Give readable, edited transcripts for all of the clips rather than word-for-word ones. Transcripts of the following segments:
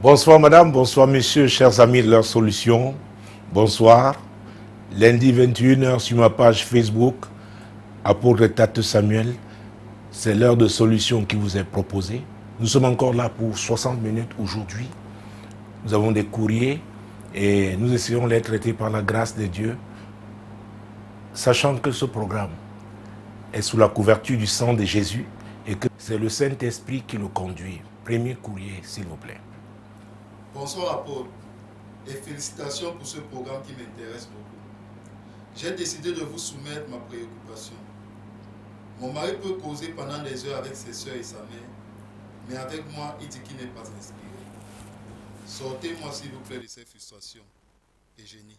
Bonsoir madame, bonsoir messieurs, chers amis de leur solution. Bonsoir. Lundi 21h sur ma page Facebook, Apôtre Tate Samuel. C'est l'heure de solution qui vous est proposée. Nous sommes encore là pour 60 minutes aujourd'hui. Nous avons des courriers et nous essayons de les traiter par la grâce de Dieu, sachant que ce programme est sous la couverture du sang de Jésus et que c'est le Saint-Esprit qui le conduit. Premier courrier, s'il vous plaît. Bonsoir apôtre et félicitations pour ce programme qui m'intéresse beaucoup. J'ai décidé de vous soumettre ma préoccupation. Mon mari peut causer pendant des heures avec ses soeurs et sa mère, mais avec moi, il dit qu'il n'est pas inspiré. Sortez-moi s'il vous plaît de ces frustrations et génie.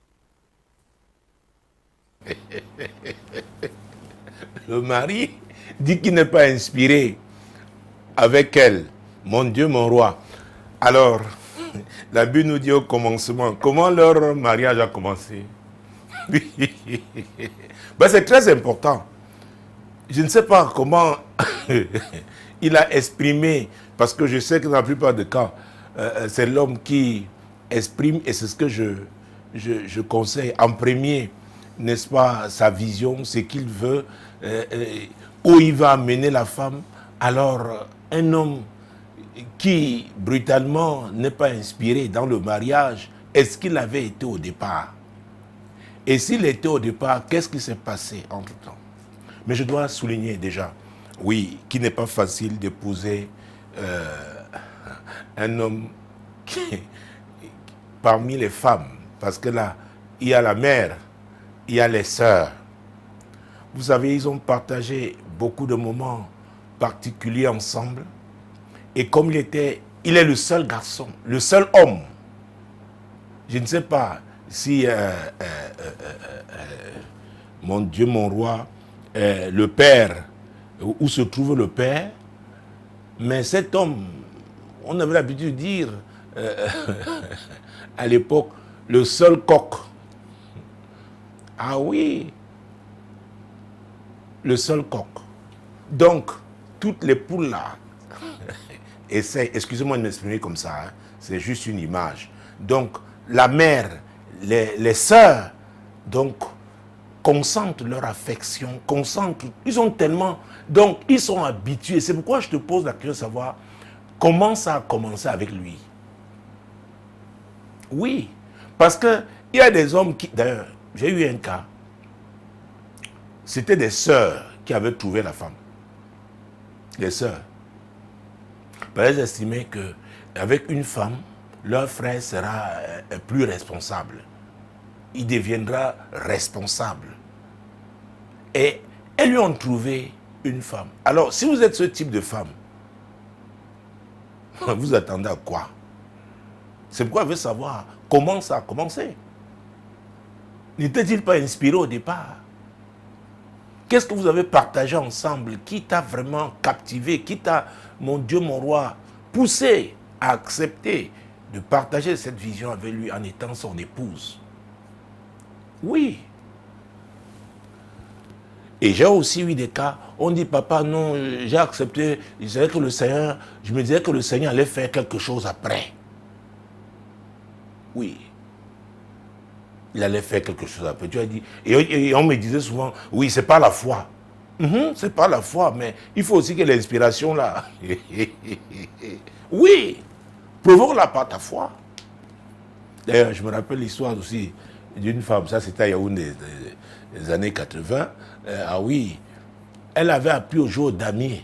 Le mari dit qu'il n'est pas inspiré avec elle. Mon Dieu, mon roi. Alors, la Bible nous dit au commencement, comment leur mariage a commencé? C'est très important. Je ne sais pas comment il a exprimé, parce que je sais que dans la plupart des cas, c'est l'homme qui exprime, et c'est ce que je conseille en premier, n'est-ce pas, sa vision, ce qu'il veut, où il va amener la femme. Alors, un homme qui, brutalement, n'est pas inspiré dans le mariage, est-ce qu'il avait été au départ? Et s'il était au départ, qu'est-ce qui s'est passé entre-temps? Mais je dois souligner déjà, oui, qu'il n'est pas facile d'épouser un homme qui, parmi les femmes, parce que là, il y a la mère, il y a les sœurs. Vous savez, ils ont partagé beaucoup de moments particuliers ensemble. Et comme il est le seul garçon, le seul homme. Je ne sais pas si, mon Dieu, mon roi, le père, où se trouve le père, mais cet homme, on avait l'habitude de dire, à l'époque, le seul coq. Ah oui, le seul coq. Donc, toutes les poules là, excusez-moi de m'exprimer comme ça, hein, c'est juste une image. Donc, la mère, les sœurs, donc, consentent leur affection, ils ont tellement, donc, ils sont habitués. C'est pourquoi je te pose la question de savoir comment ça a commencé avec lui. Oui, parce que il y a des hommes qui, d'ailleurs, j'ai eu un cas, c'était des sœurs qui avaient trouvé la femme. Les sœurs. Elles estimaient qu'avec une femme, leur frère sera plus responsable. Il deviendra responsable. Et elles lui ont trouvé une femme. Alors, si vous êtes ce type de femme, vous attendez à quoi? C'est pourquoi je veux savoir comment ça a commencé. N'était-il pas inspiré au départ? Qu'est-ce que vous avez partagé ensemble? Qui t'a vraiment captivé? Qui t'a, mon Dieu, mon roi, poussé à accepter de partager cette vision avec lui en étant son épouse? Oui. Et j'ai aussi eu des cas, on dit, papa, non, j'ai accepté, je me disais que le Seigneur allait faire quelque chose après. Oui. Il allait faire quelque chose après. Tu as dit, et on me disait souvent, oui, c'est pas la foi. C'est pas la foi, mais il faut aussi que l'inspiration là. Oui, provoque-la par ta foi. D'ailleurs, je me rappelle l'histoire aussi d'une femme, ça c'était à Yaoundé, des années 80. Ah oui, elle avait appris au jour au damier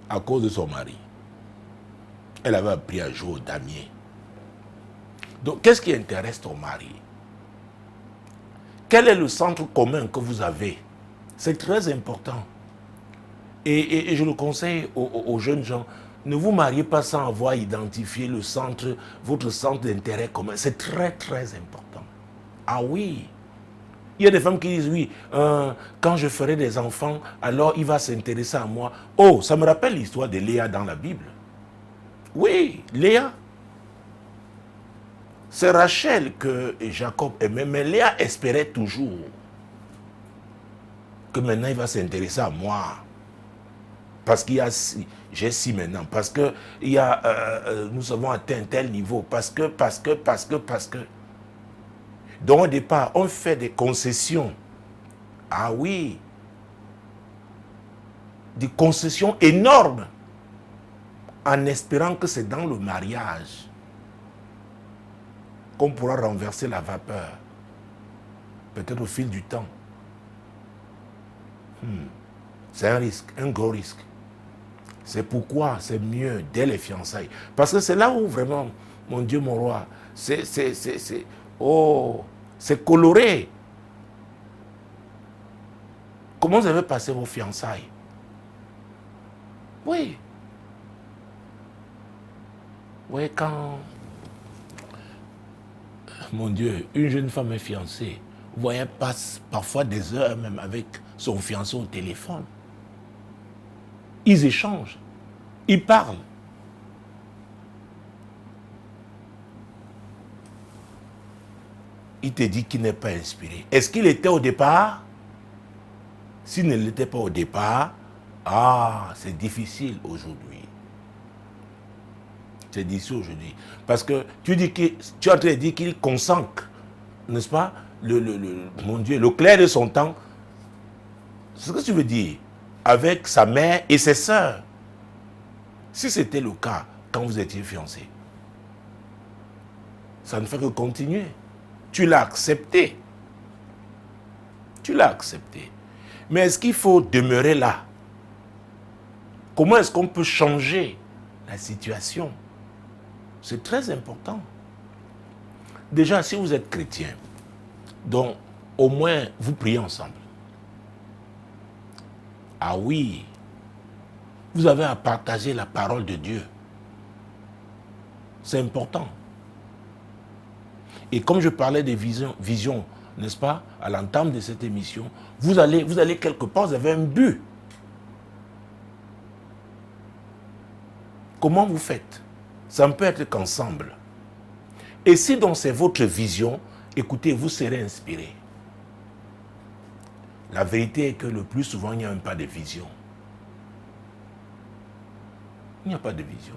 à cause de son mari. Elle avait appris à jouer au damier. Donc, qu'est-ce qui intéresse ton mari? Quel est le centre commun que vous avez? C'est très important. Et je le conseille aux jeunes gens, ne vous mariez pas sans avoir identifié le centre, votre centre d'intérêt commun. C'est très, très important. Ah oui. Il y a des femmes qui disent, oui, quand je ferai des enfants, alors il va s'intéresser à moi. Oh, ça me rappelle l'histoire de Léa dans la Bible. Oui, Léa. C'est Rachel que Jacob aimait, mais Léa espérait toujours que maintenant il va s'intéresser à moi. parce qu'il y a ci, j'ai ci maintenant, parce que il y a, nous avons atteint tel niveau, parce que. Donc au départ, on fait des concessions. Ah oui, des concessions énormes, en espérant que c'est dans le mariage qu'on pourra renverser la vapeur, peut-être au fil du temps. C'est un risque, un gros risque. C'est pourquoi c'est mieux dès les fiançailles. Parce que c'est là où vraiment, mon Dieu, mon roi, c'est coloré. Comment vous avez passé vos fiançailles? Oui. Oui, quand, mon Dieu, une jeune femme est fiancée, vous voyez, elle passe parfois des heures même avec son fiancé au téléphone. Ils échangent, ils parlent. Il te dit qu'il n'est pas inspiré. Est-ce qu'il était au départ? S'il ne l'était pas au départ, c'est difficile aujourd'hui. C'est difficile aujourd'hui. Parce que tu es en train de dire qu'il consacre, n'est-ce pas, mon Dieu, le clair de son temps. C'est ce que tu veux dire, avec sa mère et ses sœurs. Si c'était le cas quand vous étiez fiancés, ça ne fait que continuer. Tu l'as accepté. Tu l'as accepté. Mais est-ce qu'il faut demeurer là? Comment est-ce qu'on peut changer la situation? C'est très important. Déjà, si vous êtes chrétien, donc au moins vous priez ensemble. Ah oui, vous avez à partager la parole de Dieu. C'est important. Et comme je parlais des visions, n'est-ce pas, à l'entame de cette émission, vous allez quelque part, vous avez un but. Comment vous faites? Ça ne peut être qu'ensemble. Et si donc c'est votre vision, écoutez, vous serez inspiré. La vérité est que le plus souvent, il n'y a même pas de vision. Il n'y a pas de vision.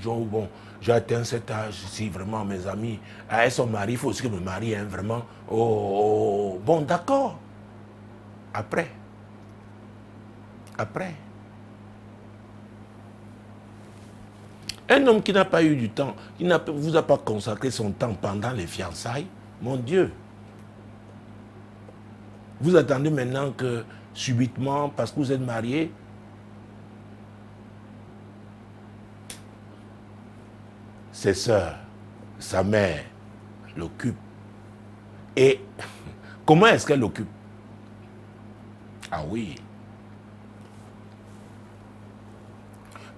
Genre, bon, j'ai atteint cet âge, si vraiment mes amis, elles sont mariées, il faut aussi que je me marie, hein, vraiment. Bon, d'accord. Après. Un homme qui n'a pas eu du temps, qui ne vous a pas consacré son temps pendant les fiançailles, mon Dieu. Vous attendez maintenant que, subitement, parce que vous êtes mariés, ses sœurs, sa mère l'occupe. Et comment est-ce qu'elle l'occupe? Ah oui.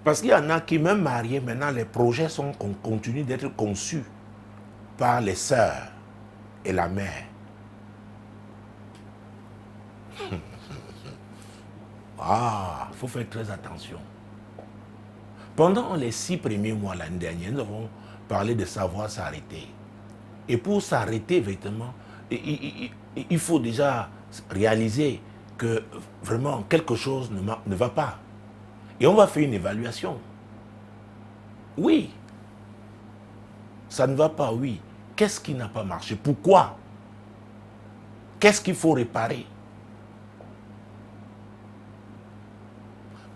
Parce qu'il y en a qui, même mariés, maintenant, les projets continuent d'être conçus par les sœurs et la mère. Il faut faire très attention. Pendant les 6 premiers mois l'année dernière, nous avons parlé de savoir s'arrêter. Et pour s'arrêter, véritablement, il faut déjà réaliser que vraiment quelque chose ne va pas. Et on va faire une évaluation. Oui. Ça ne va pas, oui. Qu'est-ce qui n'a pas marché? Pourquoi? Qu'est-ce qu'il faut réparer?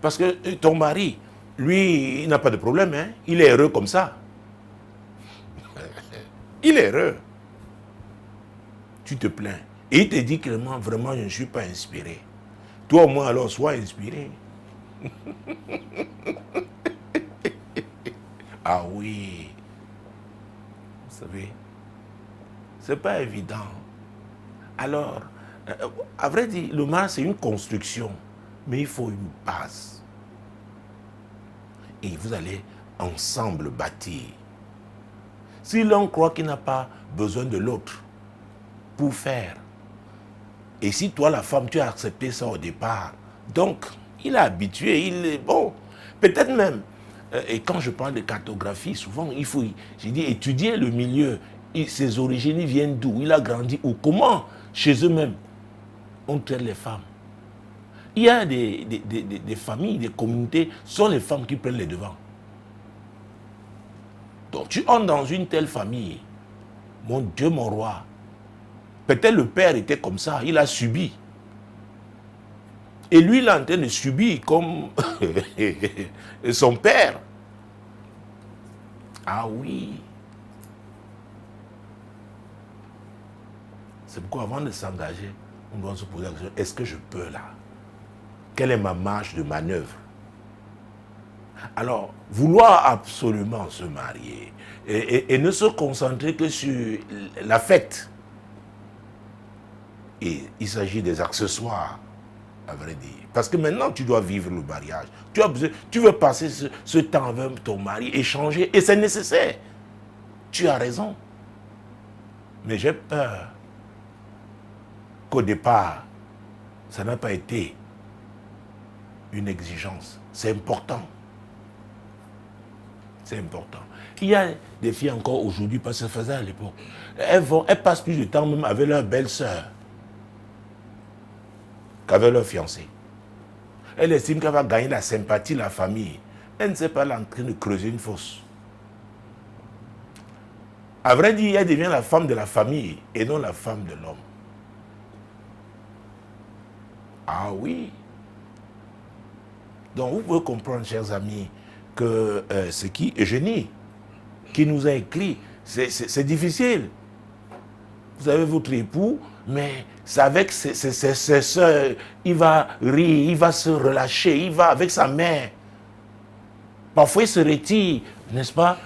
Parce que ton mari, lui, il n'a pas de problème, hein? Il est heureux comme ça. Il est heureux. Tu te plains. Et il te dit clairement, vraiment, je ne suis pas inspiré. Toi, au moins, alors, sois inspiré. Ah oui. Vous savez, c'est pas évident. Alors, à vrai dire, le mariage, c'est une construction. Mais il faut une base. Et vous allez ensemble bâtir. Si l'un croit qu'il n'a pas besoin de l'autre pour faire, et si toi, la femme, tu as accepté ça au départ, donc, il est habitué, il est bon. Peut-être même, et quand je parle de cartographie, souvent, il faut, j'ai dit, étudier le milieu, ses origines, ils viennent d'où, il a grandi où, comment, chez eux-mêmes, on traite les femmes. Il y a des familles, des communautés, ce sont les femmes qui prennent les devants. Donc tu entres dans une telle famille, mon Dieu, mon roi. Peut-être le père était comme ça, il a subi. Et lui, il est en train de subir comme son père. Ah oui. C'est pourquoi avant de s'engager, on doit se poser la question, est-ce que je peux là? Quelle est ma marge de manœuvre? Alors, vouloir absolument se marier et ne se concentrer que sur la fête. Et il s'agit des accessoires, à vrai dire. Parce que maintenant, tu dois vivre le mariage. Tu veux passer ce temps avec ton mari, échanger, et c'est nécessaire. Tu as raison. Mais j'ai peur qu'au départ, ça n'a pas été une exigence. C'est important. C'est important. Il y a des filles encore aujourd'hui, parce que ça faisait à l'époque, elles passent plus de temps même avec leur belle-sœur qu'avec leur fiancé. Elle estime qu'elle va gagner la sympathie de la famille. Elle ne sait pas, elle est en train de creuser une fosse. À vrai dire, elle devient la femme de la famille et non la femme de l'homme. Ah oui. Donc vous pouvez comprendre, chers amis, que ce qui Eugénie, qui nous a écrit, c'est difficile. Vous avez votre époux, mais c'est avec ses soeurs, il va rire, il va se relâcher, il va avec sa mère. Parfois il se retire, n'est-ce pas?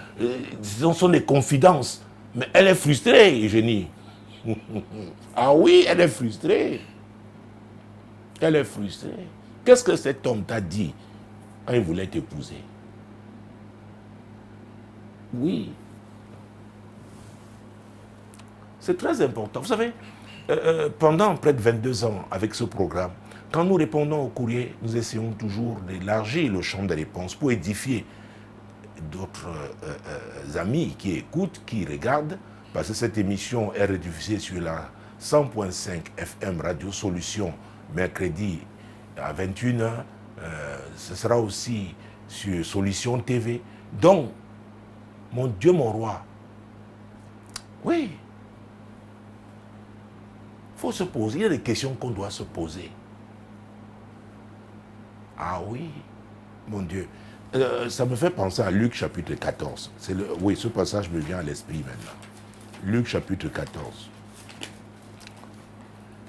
Ce sont des confidences. Mais elle est frustrée, Eugénie. Ah oui, elle est frustrée. Elle est frustrée. Qu'est-ce que cet homme t'a dit quand il voulait t'épouser? Oui. C'est très important. Vous savez, pendant près de 22 ans avec ce programme, quand nous répondons au courrier, nous essayons toujours d'élargir le champ des réponses pour édifier d'autres amis qui écoutent, qui regardent, parce que cette émission est rediffusée sur la 100.5 FM Radio Solution, mercredi à 21h. Ce sera aussi sur Solution TV. Donc, mon Dieu, mon roi, oui, il faut se poser, il y a des questions qu'on doit se poser. Ah oui, mon Dieu. Ça me fait penser à Luc chapitre 14. Oui, ce passage me vient à l'esprit maintenant. Luc chapitre 14.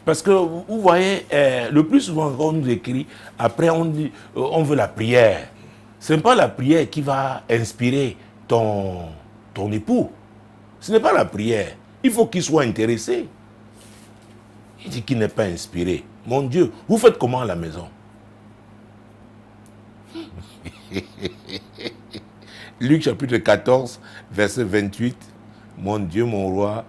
Parce que, vous voyez, le plus souvent, quand on nous écrit, après on dit, on veut la prière. Ce n'est pas la prière qui va inspirer ton époux. Ce n'est pas la prière. Il faut qu'il soit intéressé. Il dit qu'il n'est pas inspiré. Mon Dieu, vous faites comment à la maison? Luc chapitre 14, verset 28. Mon Dieu, mon roi.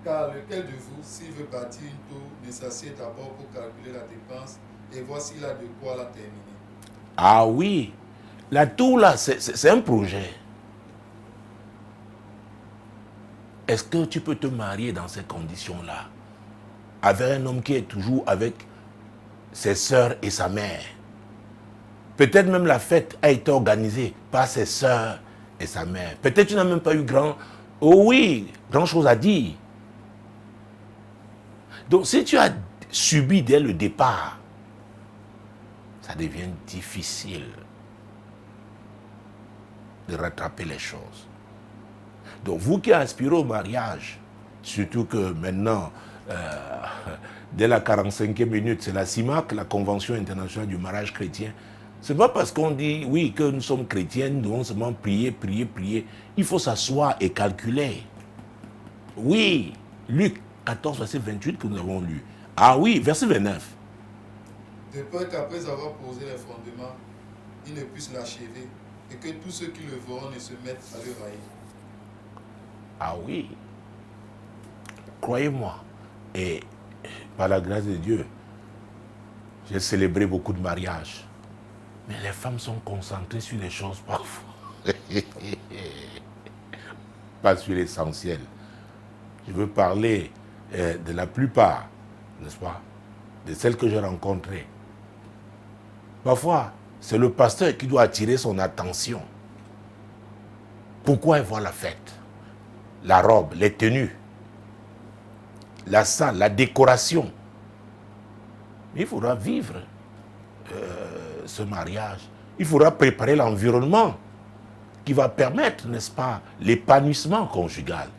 Car lequel de vous, s'il veut bâtir une tour, ne s'assied d'abord pour calculer la dépense et voir s'il a de quoi la terminer? Ah oui, la tour là, c'est un projet. Est-ce que tu peux te marier dans ces conditions-là, avec un homme qui est toujours avec ses sœurs et sa mère? Peut-être même la fête a été organisée par ses sœurs et sa mère. Peut-être tu n'as même pas eu grand chose à dire. Donc si tu as subi dès le départ, ça devient difficile de rattraper les choses. Donc vous qui aspirez au mariage, surtout que maintenant, dès la 45e minute, c'est la CIMAC, la Convention internationale du mariage chrétien. Ce n'est pas parce qu'on dit, oui, que nous sommes chrétiens, nous devons seulement prier, prier, prier. Il faut s'asseoir et calculer. Oui, Luc 14, verset 28 que nous avons lu. Ah oui, verset 29. De peur qu'après avoir posé les fondements, ils ne puissent l'achever et que tous ceux qui le verront ne se mettent à le railler. Ah oui. Croyez-moi, et par la grâce de Dieu, j'ai célébré beaucoup de mariages. Mais les femmes sont concentrées sur les choses parfois. Pas sur l'essentiel. Je veux parler de la plupart, n'est-ce pas, de celles que j'ai rencontrées. Parfois, c'est le pasteur qui doit attirer son attention. Pourquoi il voit la fête? La robe, les tenues, la salle, la décoration. Mais il faudra vivre ce mariage. Il faudra préparer l'environnement qui va permettre, n'est-ce pas, l'épanouissement conjugal.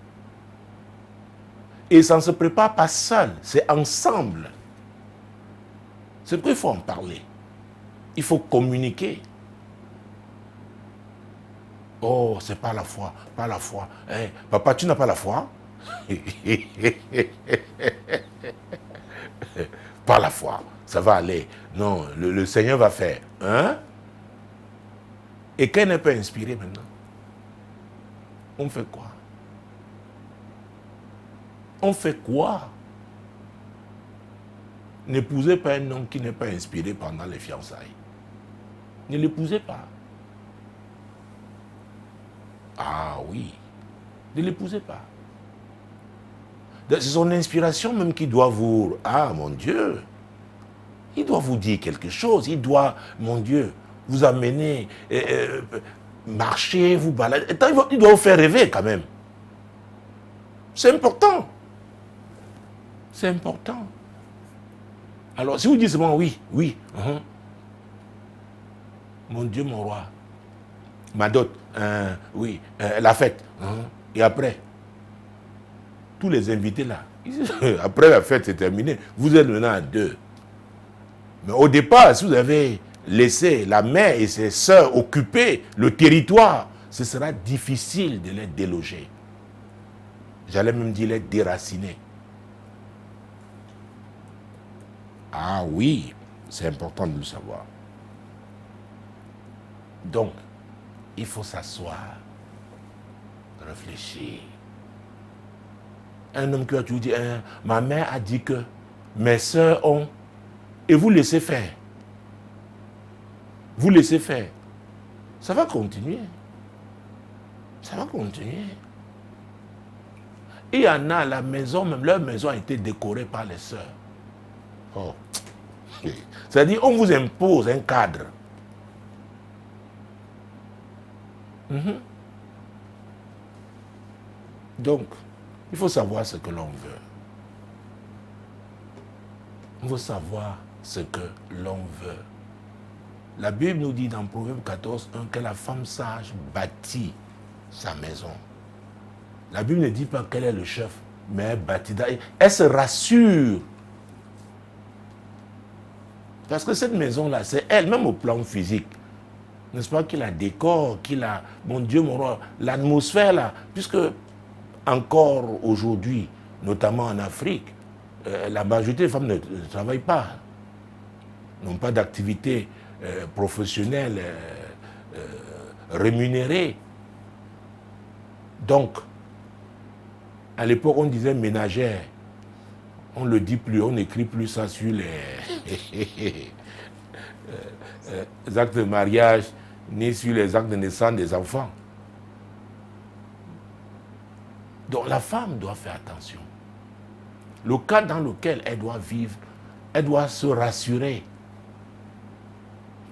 Et ça ne se prépare pas seul, c'est ensemble. C'est pourquoi il faut en parler. Il faut communiquer. Oh, c'est pas la foi, pas la foi. Hey, papa, tu n'as pas la foi? Pas la foi, ça va aller. Non, le Seigneur va faire. Hein? Et quand il n'est pas inspiré maintenant, on fait quoi? On fait quoi? N'épousez pas un homme qui n'est pas inspiré pendant les fiançailles. Ne l'épousez pas. Ah oui, ne l'épousez pas. C'est son inspiration même qui doit vous... Ah mon Dieu, il doit vous dire quelque chose. Il doit, mon Dieu, vous amener, marcher, vous balader. Il doit vous faire rêver quand même. C'est important. C'est important. Alors, si vous dites seulement oui, oui, mon Dieu, mon roi, ma dot, oui, la fête, et après, tous les invités là, après la fête c'est terminé, vous êtes maintenant à 2. Mais au départ, si vous avez laissé la mère et ses sœurs occuper le territoire, ce sera difficile de les déloger. J'allais même dire les déraciner. Ah oui, c'est important de le savoir. Donc, il faut s'asseoir, réfléchir. Un homme qui va toujours dire, ma mère a dit que mes sœurs ont, et vous laissez faire. Vous laissez faire. Ça va continuer. Ça va continuer. Et il y en a à la maison, même leur maison a été décorée par les sœurs. Oh. C'est-à-dire, on vous impose un cadre. Donc, il faut savoir ce que l'on veut. Il faut savoir ce que l'on veut. La Bible nous dit dans Proverbe 14:1 que la femme sage bâtit sa maison. La Bible ne dit pas quel est le chef, mais elle bâtit. Elle se rassure. Parce que cette maison-là, c'est elle, même au plan physique. N'est-ce pas, qui la décore, qui la... Mon Dieu, mon roi, l'atmosphère là, puisque encore aujourd'hui, notamment en Afrique, la majorité des femmes ne travaillent pas, n'ont pas d'activité professionnelle rémunérée. Donc, à l'époque, on disait ménagère. On ne le dit plus, on n'écrit plus ça sur les actes de mariage, ni sur les actes de naissance des enfants. Donc la femme doit faire attention. Le cadre dans lequel elle doit vivre, elle doit se rassurer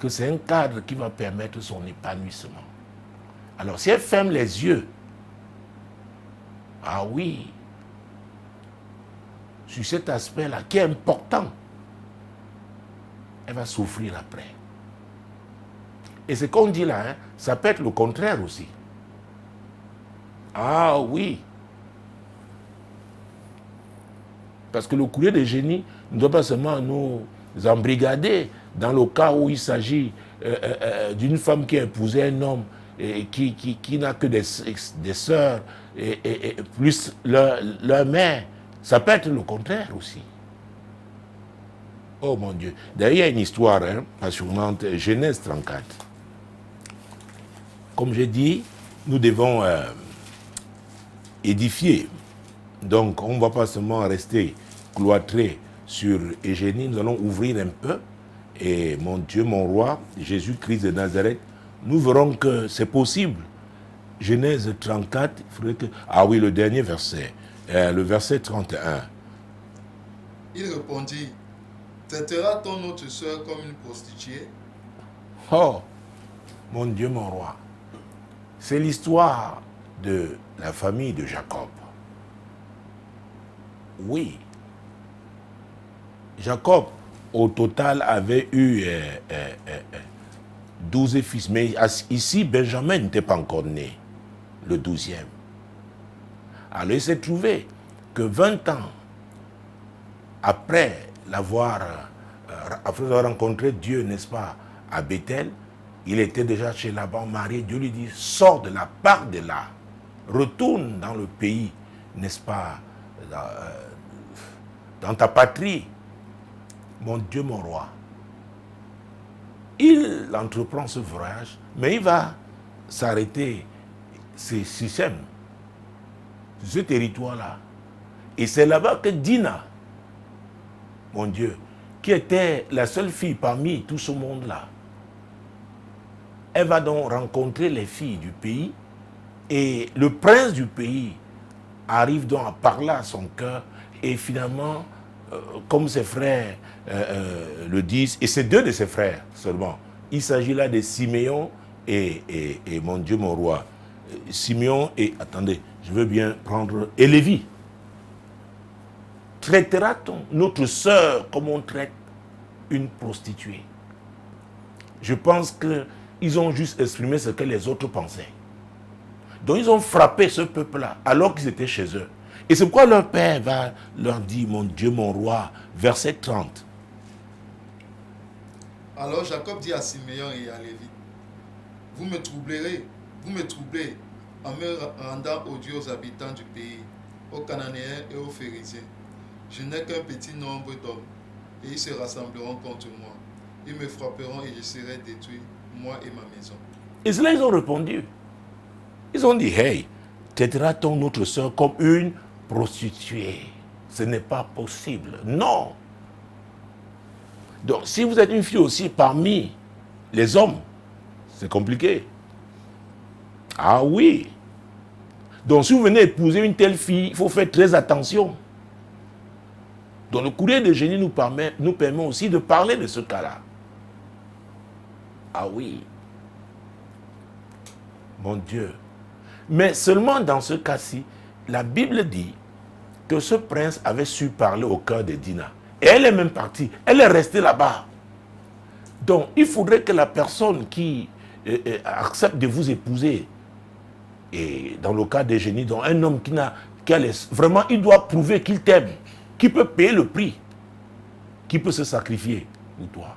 que c'est un cadre qui va permettre son épanouissement. Alors si elle ferme les yeux, ah oui, sur cet aspect-là qui est important, elle va souffrir après. Et ce qu'on dit là, ça peut être le contraire aussi. Ah oui. Parce que le courrier des génies ne doit pas seulement nous embrigader dans le cas où il s'agit d'une femme qui a épousé un homme et qui n'a que des sœurs et plus leur mère. Ça peut être le contraire aussi. Oh mon Dieu. D'ailleurs, il y a une histoire passionnante, Genèse 34. Comme j'ai dit, nous devons édifier. Donc, on ne va pas seulement rester cloîtré sur Eugénie, nous allons ouvrir un peu. Et mon Dieu, mon roi, Jésus-Christ de Nazareth, nous verrons que c'est possible. Genèse 34, il faudrait que... Ah oui, le dernier verset, le verset 31. Il répondit, traiteras-t-on notre sœur comme une prostituée? Oh, mon Dieu, mon roi, c'est l'histoire de la famille de Jacob. Oui. Jacob, au total, avait eu 12 fils. Mais ici, Benjamin n'était pas encore né, le 12e. Alors il s'est trouvé que 20 ans après avoir rencontré Dieu, n'est-ce pas, à Bethel, il était déjà chez Laban marié. Dieu lui dit, sors de la part de là, retourne dans le pays, n'est-ce pas, dans ta patrie, mon Dieu, mon roi. Il entreprend ce voyage, mais il va s'arrêter, c'est Sichem, ce territoire-là. Et c'est là-bas que Dina, mon Dieu, qui était la seule fille parmi tout ce monde-là, elle va donc rencontrer les filles du pays et le prince du pays arrive donc à parler à son cœur et finalement, comme ses frères le disent, et c'est 2 de ses frères seulement, il s'agit là de Siméon et mon Dieu, mon roi, Siméon et, attendez, je veux bien prendre, et Lévi. Traitera-t-on notre sœur comme on traite une prostituée? Je pense qu'ils ont juste exprimé ce que les autres pensaient. Donc ils ont frappé ce peuple-là alors qu'ils étaient chez eux. Et c'est pourquoi leur père va leur dire, mon Dieu, mon roi, verset 30. Alors Jacob dit à Siméon et à Lévi, vous me troublez en me rendant odieux aux habitants du pays, aux Cananéens et aux Phérésiens. Je n'ai qu'un petit nombre d'hommes, et ils se rassembleront contre moi. Ils me frapperont et je serai détruit, moi et ma maison. Et cela, ils ont répondu. Ils ont dit, hey, traitera-t-on notre soeur comme une prostituée? Ce n'est pas possible. Non. Donc, si vous êtes une fille aussi parmi les hommes, c'est compliqué. Ah oui. Donc, si vous venez épouser une telle fille, il faut faire très attention. Donc, le courrier de génie nous permet aussi de parler de ce cas-là. Ah oui. Mon Dieu. Mais seulement dans ce cas-ci, la Bible dit que ce prince avait su parler au cœur de Dina. Et elle est même partie. Elle est restée là-bas. Donc, il faudrait que la personne qui accepte de vous épouser, et dans le cas des génies, donc un homme vraiment, il doit prouver qu'il t'aime, qu'il peut payer le prix, qu'il peut se sacrifier pour toi,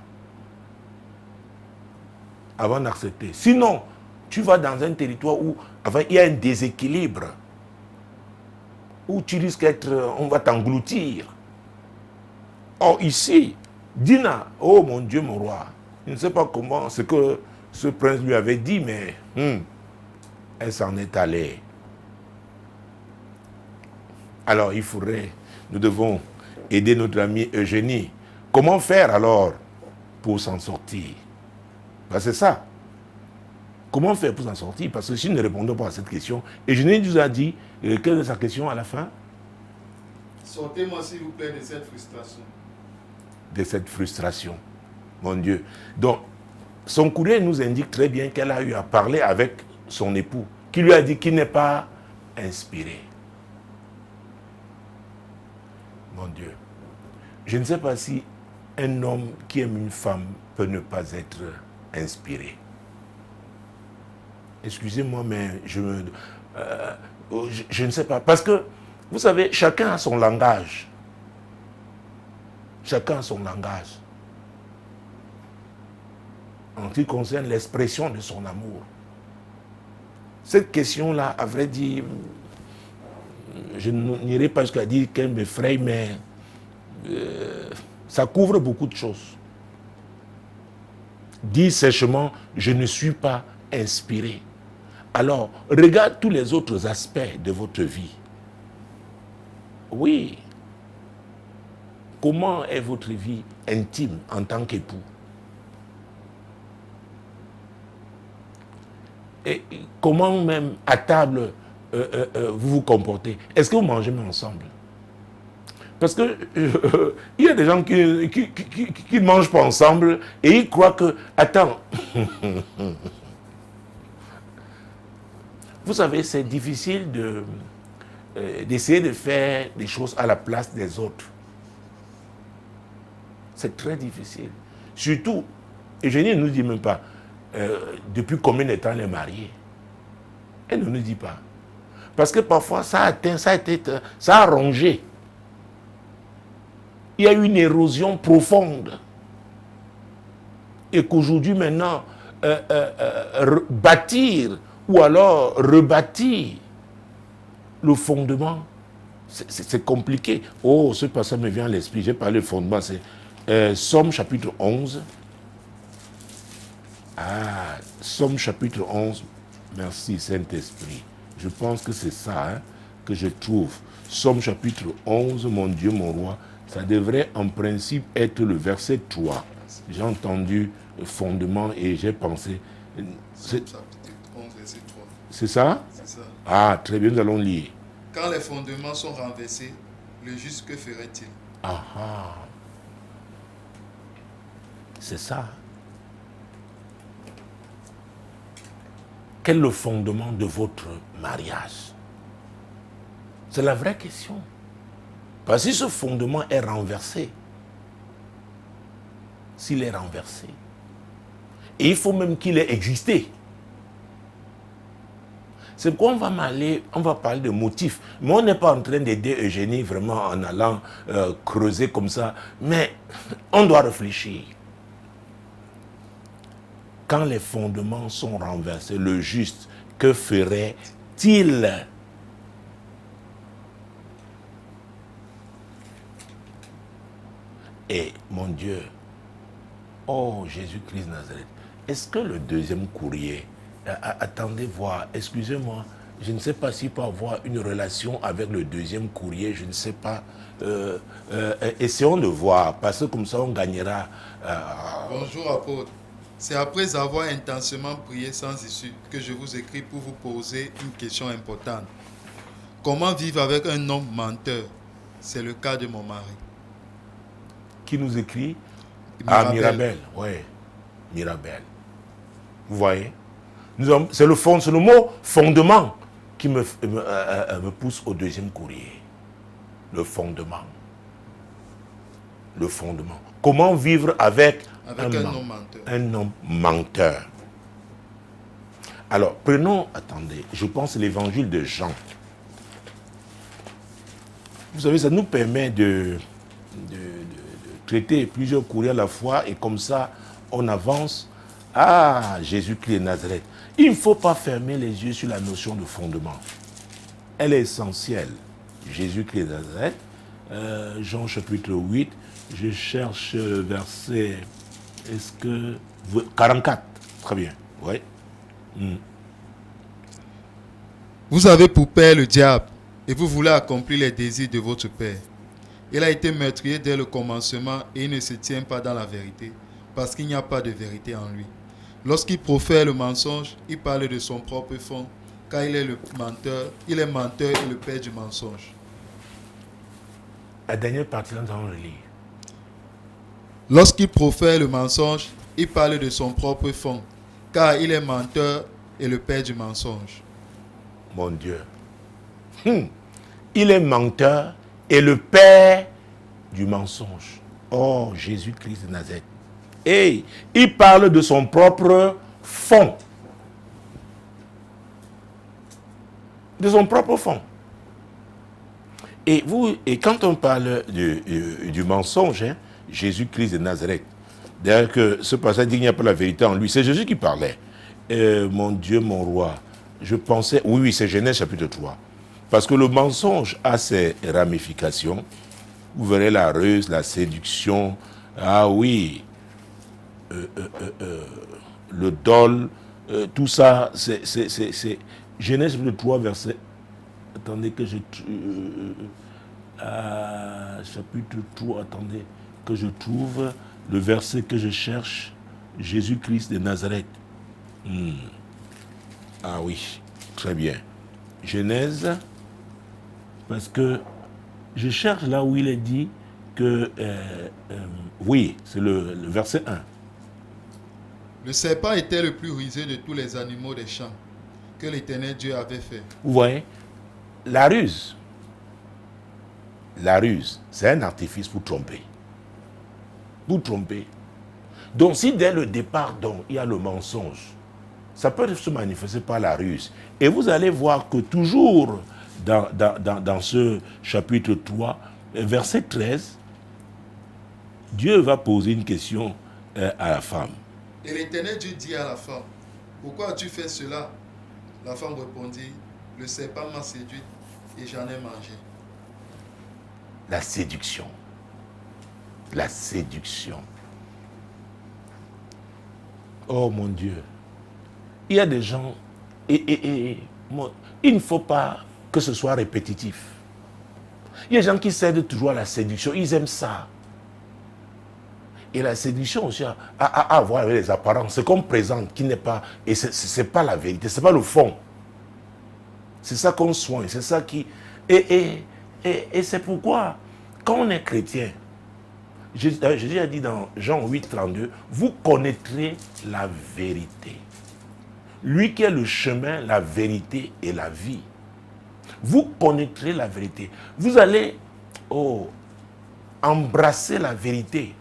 avant d'accepter. Sinon, tu vas dans un territoire où il y a un déséquilibre, où tu risques on va t'engloutir. Or ici, Dina, oh mon Dieu, mon roi, je ne sais pas comment, ce que ce prince lui avait dit, mais elle s'en est allée. Alors nous devons aider notre amie Eugénie. Comment faire alors pour s'en sortir? C'est ça. Comment faire pour s'en sortir? Parce que si nous ne répondons pas à cette question, Eugénie nous a dit, quelle est sa question à la fin? Sortez-moi s'il vous plaît de cette frustration. De cette frustration, mon Dieu. Donc, son courrier nous indique très bien qu'elle a eu à parler avec son époux, qui lui a dit qu'il n'est pas inspiré. Mon Dieu. Je ne sais pas si un homme qui aime une femme peut ne pas être inspiré. Excusez-moi, mais je ne sais pas. Parce que, vous savez, chacun a son langage. Chacun a son langage. En ce qui concerne l'expression de son amour. Cette question-là, à vrai dire, je n'irai pas jusqu'à dire qu'elle m'effraie, mais ça couvre beaucoup de choses. Dire sèchement, je ne suis pas inspiré. Alors, regarde tous les autres aspects de votre vie. Oui. Comment est votre vie intime en tant qu'époux? Et comment même à table vous vous comportez? Est-ce que vous mangez ensemble? Parce que il y a des gens qui ne mangent pas ensemble et ils croient que... Attends. Vous savez, c'est difficile d'essayer de faire des choses à la place des autres. C'est très difficile. Surtout, Eugénie ne nous dit même pas depuis combien de temps elle est mariée. Elle ne nous dit pas. Parce que parfois, ça a rongé. Il y a eu une érosion profonde. Et qu'aujourd'hui, maintenant, bâtir ou alors rebâtir le fondement, c'est compliqué. Oh, ce passage me vient à l'esprit. J'ai parlé de fondement, c'est Somme chapitre 11. Ah, Somme chapitre 11. Merci Saint-Esprit. Je pense que c'est ça que je trouve. Somme chapitre 11, mon Dieu, mon roi. Ça devrait en principe être le verset 3. J'ai entendu le fondement et j'ai pensé... C'est ça? C'est ça. Ah, très bien, nous allons lire. Quand les fondements sont renversés, le juste que ferait-il? Ah ah. C'est ça. Quel est le fondement de votre mariage? C'est la vraie question. Parce que si ce fondement est renversé, s'il est renversé, et il faut même qu'il ait existé, c'est pourquoi on va parler de motifs. Mais on n'est pas en train d'aider Eugénie vraiment en allant creuser comme ça. Mais on doit réfléchir. Quand les fondements sont renversés, le juste, que ferait-il? Et mon Dieu, oh Jésus-Christ Nazareth, est-ce que le deuxième courrier, attendez voir, excusez-moi, je ne sais pas s'il peut avoir une relation avec le deuxième courrier, je ne sais pas. Essayons de voir, parce que comme ça on gagnera. Bonjour apôtre. C'est après avoir intensément prié sans issue que je vous écris pour vous poser une question importante. Comment vivre avec un homme menteur? C'est le cas de mon mari. Qui nous écrit? Mirabel. Ah, Mirabel, oui. Mirabel. Vous voyez? C'est le mot fondement qui me pousse au deuxième courrier. Le fondement. Le fondement. Comment vivre avec un homme menteur. Alors, prenons, attendez, je pense l'évangile de Jean. Vous savez, ça nous permet de traiter plusieurs courriers à la fois et comme ça, on avance. Ah, Jésus-Christ de Nazareth. Il ne faut pas fermer les yeux sur la notion de fondement. Elle est essentielle. Jésus-Christ de Nazareth, Jean chapitre 8, je cherche le verset, est-ce que... 44, très bien, oui. Vous avez pour père le diable, et vous voulez accomplir les désirs de votre père. Il a été meurtrier dès le commencement et il ne se tient pas dans la vérité, parce qu'il n'y a pas de vérité en lui. Lorsqu'il profère le mensonge, il parle de son propre fond, car il est menteur et le père du mensonge. La dernière partie, nous allons le lire. Lorsqu'il profère le mensonge, il parle de son propre fond, car il est menteur et le père du mensonge. Mon Dieu. Il est menteur et le père du mensonge. Oh, Jésus-Christ de Nazareth. Et il parle de son propre fond. De son propre fond. Et quand on parle du mensonge, Jésus-Christ de Nazareth, d'ailleurs que ce passage dit qu'il n'y a pas la vérité en lui, c'est Jésus qui parlait. Mon Dieu, mon roi, je pensais, oui, c'est Genèse chapitre 3. Parce que le mensonge a ses ramifications. Vous verrez la ruse, la séduction, ah oui, le dol, tout ça, c'est Genèse chapitre 3, verset... Attendez que je... chapitre 3, attendez que je trouve le verset que je cherche. Jésus-Christ de Nazareth. Ah oui, très bien. Genèse, parce que Je cherche là où il est dit que... oui, c'est le verset 1. Le serpent était le plus rusé de tous les animaux des champs que l'Éternel Dieu avait fait. Vous voyez, la ruse, c'est un artifice pour tromper. Pour tromper. Donc si dès le départ, donc, il y a le mensonge, ça peut se manifester par la ruse. Et vous allez voir que toujours dans ce chapitre 3, verset 13, Dieu va poser une question à la femme. Et l'Éternel Dieu dit à la femme, pourquoi as-tu fait cela? La femme répondit, le serpent m'a séduite et j'en ai mangé. La séduction. La séduction. Oh mon Dieu. Il y a des gens, il ne faut pas que ce soit répétitif. Il y a des gens qui cèdent toujours à la séduction, ils aiment ça. Et la séduction aussi à voir avec les apparences, ce qu'on présente qui n'est pas, et ce n'est pas la vérité, ce n'est pas le fond. C'est ça qu'on soigne, c'est ça qui... Et c'est pourquoi, quand on est chrétien, Jésus a dit dans Jean 8, 32, vous connaîtrez la vérité. Lui qui est le chemin, la vérité et la vie. Vous connaîtrez la vérité. Vous allez embrasser la vérité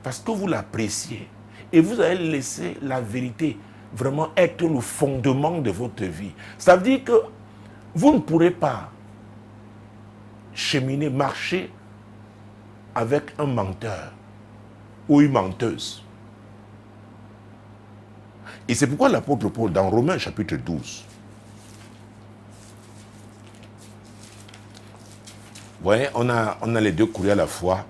parce que vous l'appréciez. Et vous allez laisser la vérité vraiment être le fondement de votre vie. Ça veut dire que vous ne pourrez pas cheminer, marcher avec un menteur ou une menteuse. Et c'est pourquoi l'apôtre Paul, dans Romains chapitre 12, vous voyez, on a les deux courriers à la fois.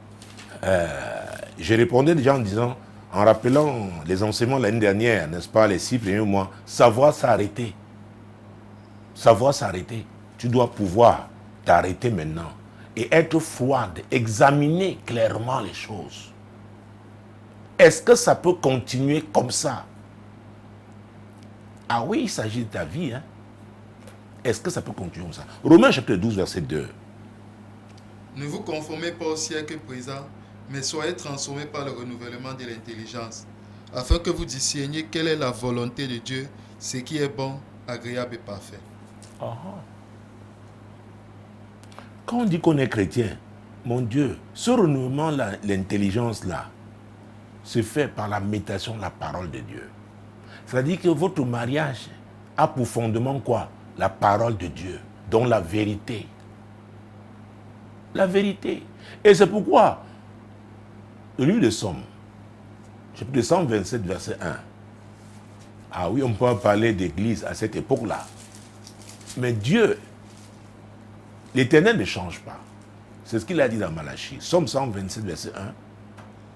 Je répondais déjà en disant, en rappelant les enseignements l'année dernière, n'est-ce pas, les 6 premiers mois, savoir s'arrêter. Savoir s'arrêter. Tu dois pouvoir t'arrêter maintenant et être froide, examiner clairement les choses. Est-ce que ça peut continuer comme ça? Ah oui, il s'agit de ta vie. Hein? Est-ce que ça peut continuer comme ça? Romains chapitre 12, verset 2. Ne vous conformez pas au siècle présent, mais soyez transformés par le renouvellement de l'intelligence, afin que vous discerniez quelle est la volonté de Dieu, ce qui est bon, agréable et parfait. Quand on dit qu'on est chrétien, mon Dieu, ce renouvellement, l'intelligence-là, se fait par la méditation de la parole de Dieu. C'est-à-dire que votre mariage a pour fondement quoi? La parole de Dieu, donc la vérité. La vérité. Et c'est pourquoi le livre de Somme, chapitre 127, verset 1. Ah oui, on peut parler d'église à cette époque-là. Mais Dieu, l'Éternel ne change pas. C'est ce qu'il a dit dans Malachie. Somme 127, verset 1.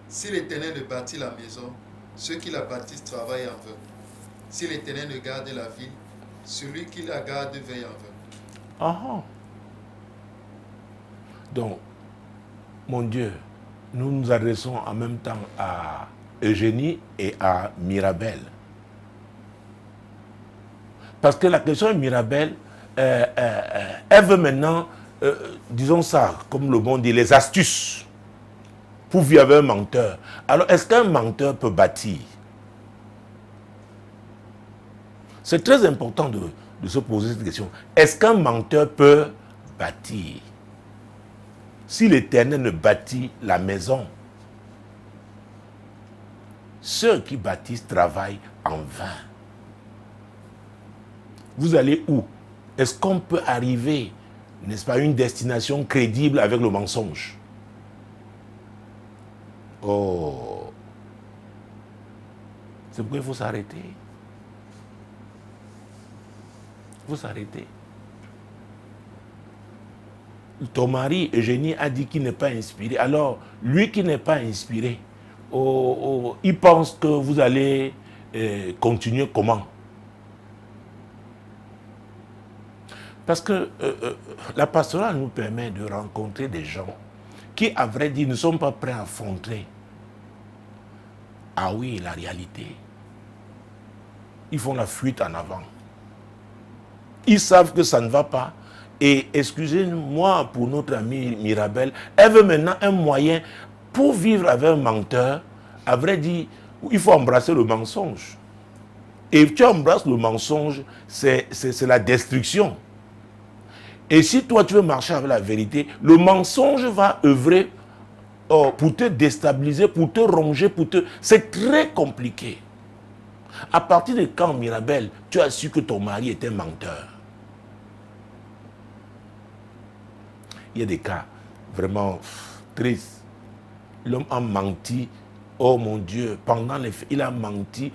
Si l'Éternel ne bâtit la maison, ceux qui la bâtissent travaillent en vain. Si l'Éternel ne garde la ville, celui qui la garde veille en vain. Donc, mon Dieu, nous nous adressons en même temps à Eugénie et à Mirabel. Parce que la question de Mirabel, elle veut maintenant, disons ça, comme le monde dit, les astuces pour vivre avec un menteur. Alors, est-ce qu'un menteur peut bâtir? C'est très important de se poser cette question. Est-ce qu'un menteur peut bâtir? Si l'Éternel ne bâtit la maison, ceux qui bâtissent travaillent en vain. Vous allez où? Est-ce qu'on peut arriver, n'est-ce pas, à une destination crédible avec le mensonge? Oh! C'est pourquoi il faut s'arrêter. Il faut s'arrêter. Ton mari, Eugénie, a dit qu'il n'est pas inspiré. Alors, lui qui n'est pas inspiré, il pense que vous allez continuer comment? Parce que la pastorale nous permet de rencontrer des gens qui, à vrai dire, ne sont pas prêts à affronter. Ah oui, la réalité. Ils font la fuite en avant. Ils savent que ça ne va pas. Et excusez-moi pour notre amie Mirabel, elle veut maintenant un moyen pour vivre avec un menteur. À vrai dire, il faut embrasser le mensonge. Et tu embrasses le mensonge, c'est la destruction. Et si toi tu veux marcher avec la vérité, le mensonge va œuvrer pour te déstabiliser, pour te ronger, c'est très compliqué. À partir de quand, Mirabel, tu as su que ton mari était menteur? Il y a des cas vraiment tristes. L'homme a menti, oh mon Dieu, il a menti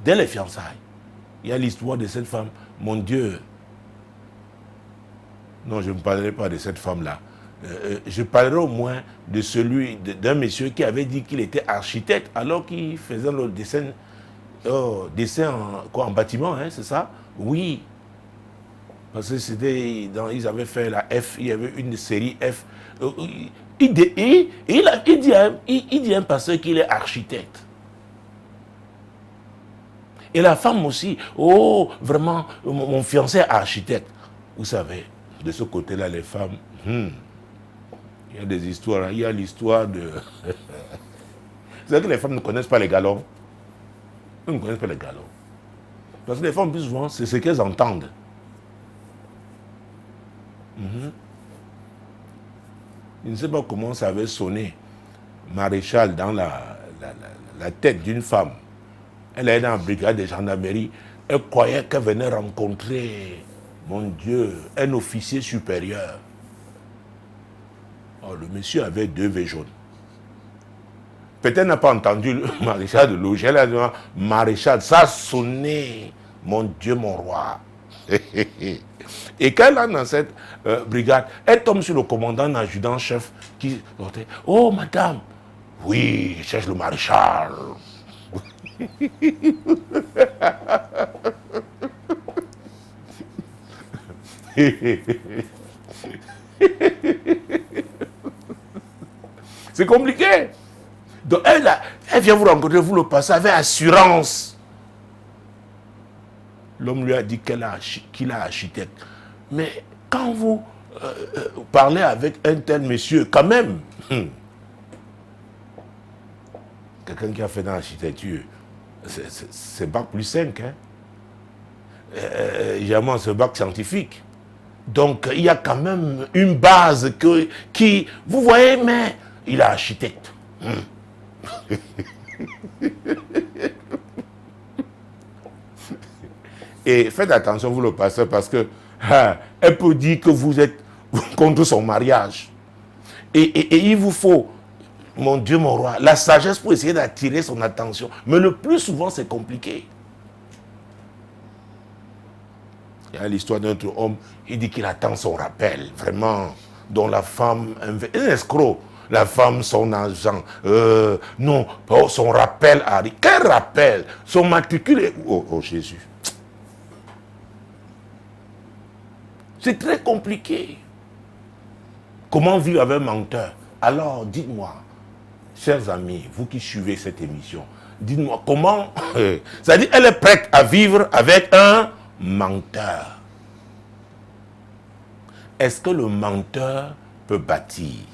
dès les fiançailles. Il y a l'histoire de cette femme, mon Dieu. Non, je ne parlerai pas de cette femme-là. Je parlerai au moins de d'un monsieur qui avait dit qu'il était architecte alors qu'il faisait le dessin en bâtiment, hein, c'est ça? Oui. Parce que ils avaient fait la F, il y avait une série F. Il dit à un pasteur qu'il est architecte. Et la femme aussi, oh, vraiment, mon fiancé est architecte. Vous savez, de ce côté-là, les femmes, il y a des histoires. Hein. Il y a l'histoire de... Vous savez que les femmes ne connaissent pas les galons. Elles ne connaissent pas les galons. Parce que les femmes, plus souvent, c'est ce qu'elles entendent. Je ne sais pas comment ça avait sonné, maréchal dans la tête d'une femme. Elle est dans la brigade de gendarmerie. Elle croyait qu'elle venait rencontrer, mon Dieu, un officier supérieur. Oh, le monsieur avait 2 V jaunes. Peut-être n'a pas entendu le maréchal de logis. Elle a dit, maréchal, ça a sonné, mon Dieu, mon roi. Et quand elle est dans cette brigade, elle tombe sur le commandant adjudant-chef qui dit, oh madame, oui, je cherche le maréchal. C'est compliqué. Donc elle vient vous rencontrer, vous le passez avec assurance. L'homme lui a dit qu'il est architecte. Mais quand vous parlez avec un tel monsieur, quand même, quelqu'un qui a fait dans l'architecture, c'est bac plus 5. Hein? Généralement, c'est bac scientifique. Donc, il y a quand même une base qui... Vous voyez, mais il est architecte. Et faites attention, vous le passez, parce que elle peut dire que vous êtes contre son mariage. Et il vous faut, mon Dieu, mon roi, la sagesse pour essayer d'attirer son attention. Mais le plus souvent, c'est compliqué. Il y a l'histoire d'un autre homme, il dit qu'il attend son rappel, vraiment, dont la femme, un escroc, la femme, son agent, non, son rappel arrive. Quel rappel? Son matricule est... Oh Jésus. C'est très compliqué. Comment vivre avec un menteur? Alors, dites-moi, chers amis, vous qui suivez cette émission, dites-moi comment... C'est-à-dire, elle est prête à vivre avec un menteur. Est-ce que le menteur peut bâtir?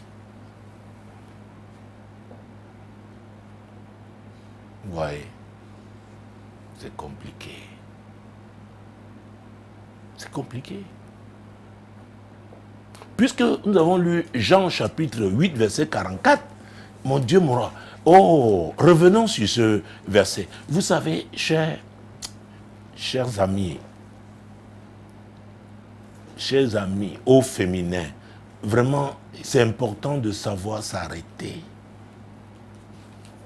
Vous voyez, c'est compliqué. C'est compliqué. Puisque nous avons lu Jean chapitre 8, verset 44, mon Dieu, mon roi. Oh, revenons sur ce verset. Vous savez, chers amis, au féminin, vraiment, c'est important de savoir s'arrêter.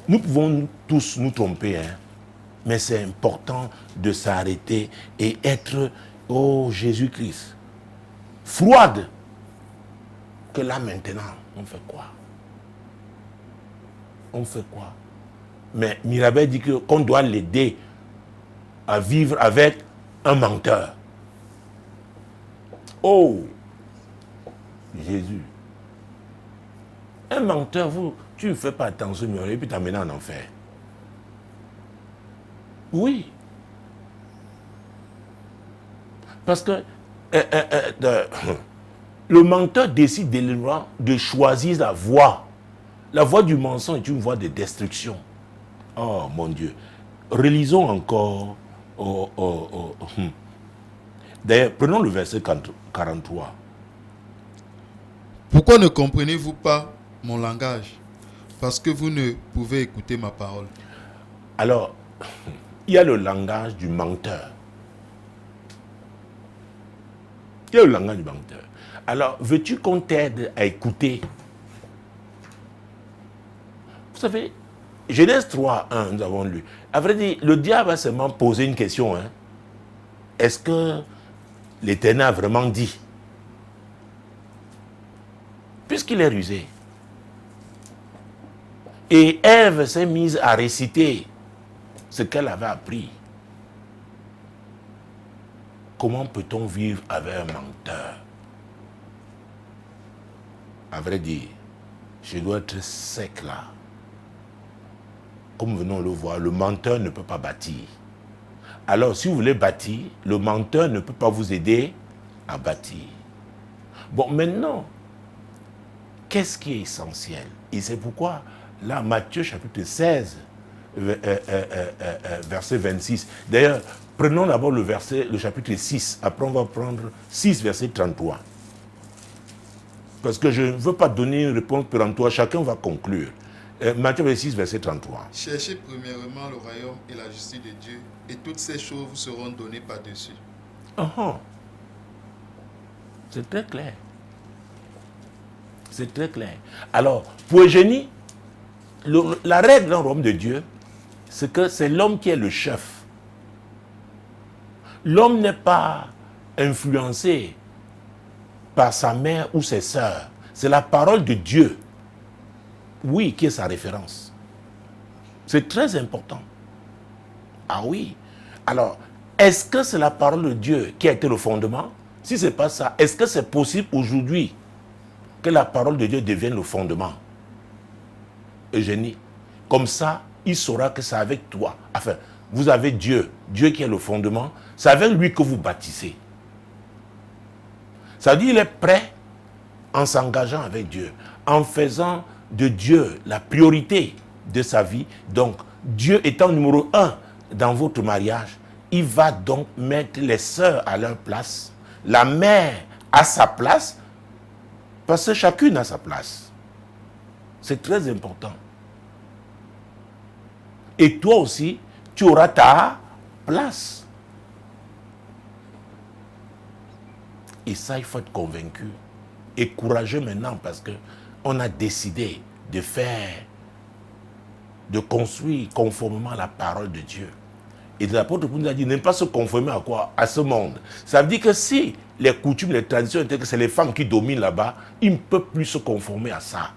Nous pouvons tous nous tromper, hein, mais c'est important de s'arrêter et être, oh Jésus-Christ, froide. Que là maintenant, on fait quoi? On fait quoi? Mais Mirabel dit qu'on doit l'aider à vivre avec un menteur. Oh, Jésus. Un menteur, tu ne fais pas attention, mais et puis t'amènes en enfer. Oui. Parce que Le menteur décide délibérément de choisir la voie. La voie du mensonge est une voie de destruction. Oh mon Dieu. Relisons encore. D'ailleurs, prenons le verset 43. Pourquoi ne comprenez-vous pas mon langage? Parce que vous ne pouvez écouter ma parole. Alors, il y a le langage du menteur. Il y a le langage du menteur. Alors, veux-tu qu'on t'aide à écouter? Vous savez, Genèse 3:1, nous avons lu. À vrai dire, le diable a seulement posé une question. Hein. Est-ce que l'Éternel a vraiment dit? Puisqu'il est rusé. Et Ève s'est mise à réciter ce qu'elle avait appris. Comment peut-on vivre avec un menteur? À vrai dire, je dois être sec là. Comme venons le voir, le menteur ne peut pas bâtir. Alors, si vous voulez bâtir, le menteur ne peut pas vous aider à bâtir. Bon, maintenant, qu'est-ce qui est essentiel? Et c'est pourquoi, là, Matthieu chapitre 16, verset 26. D'ailleurs, prenons d'abord le chapitre 6. Après, on va prendre 6, verset 33. Parce que je ne veux pas donner une réponse péremptoire. Chacun va conclure. Matthieu 6, verset 33. Cherchez premièrement le royaume et la justice de Dieu, et toutes ces choses vous seront données par-dessus. C'est très clair. C'est très clair. Alors, pour Eugénie, la règle dans le royaume de Dieu, c'est que c'est l'homme qui est le chef. L'homme n'est pas influencé par sa mère ou ses sœurs. C'est la parole de Dieu, oui, qui est sa référence. C'est très important. Ah oui. Alors, est-ce que c'est la parole de Dieu qui a été le fondement? Si ce n'est pas ça, est-ce que c'est possible aujourd'hui que la parole de Dieu devienne le fondement? Eugénie, comme ça, il saura que c'est avec toi. Enfin, vous avez Dieu, Dieu qui est le fondement, c'est avec lui que vous bâtissez. Ça veut dire qu'il est prêt en s'engageant avec Dieu, en faisant de Dieu la priorité de sa vie. Donc, Dieu étant numéro 1 dans votre mariage, il va donc mettre les sœurs à leur place, la mère à sa place, parce que chacune a sa place. C'est très important. Et toi aussi, tu auras ta place. Et ça, il faut être convaincu et courageux maintenant parce qu'on a décidé de construire conformément à la parole de Dieu. Et l'apôtre Paul nous a dit, ne pas se conformer à quoi? À ce monde. Ça veut dire que si les coutumes, les traditions étaient que c'est les femmes qui dominent là-bas, il ne peut plus se conformer à ça.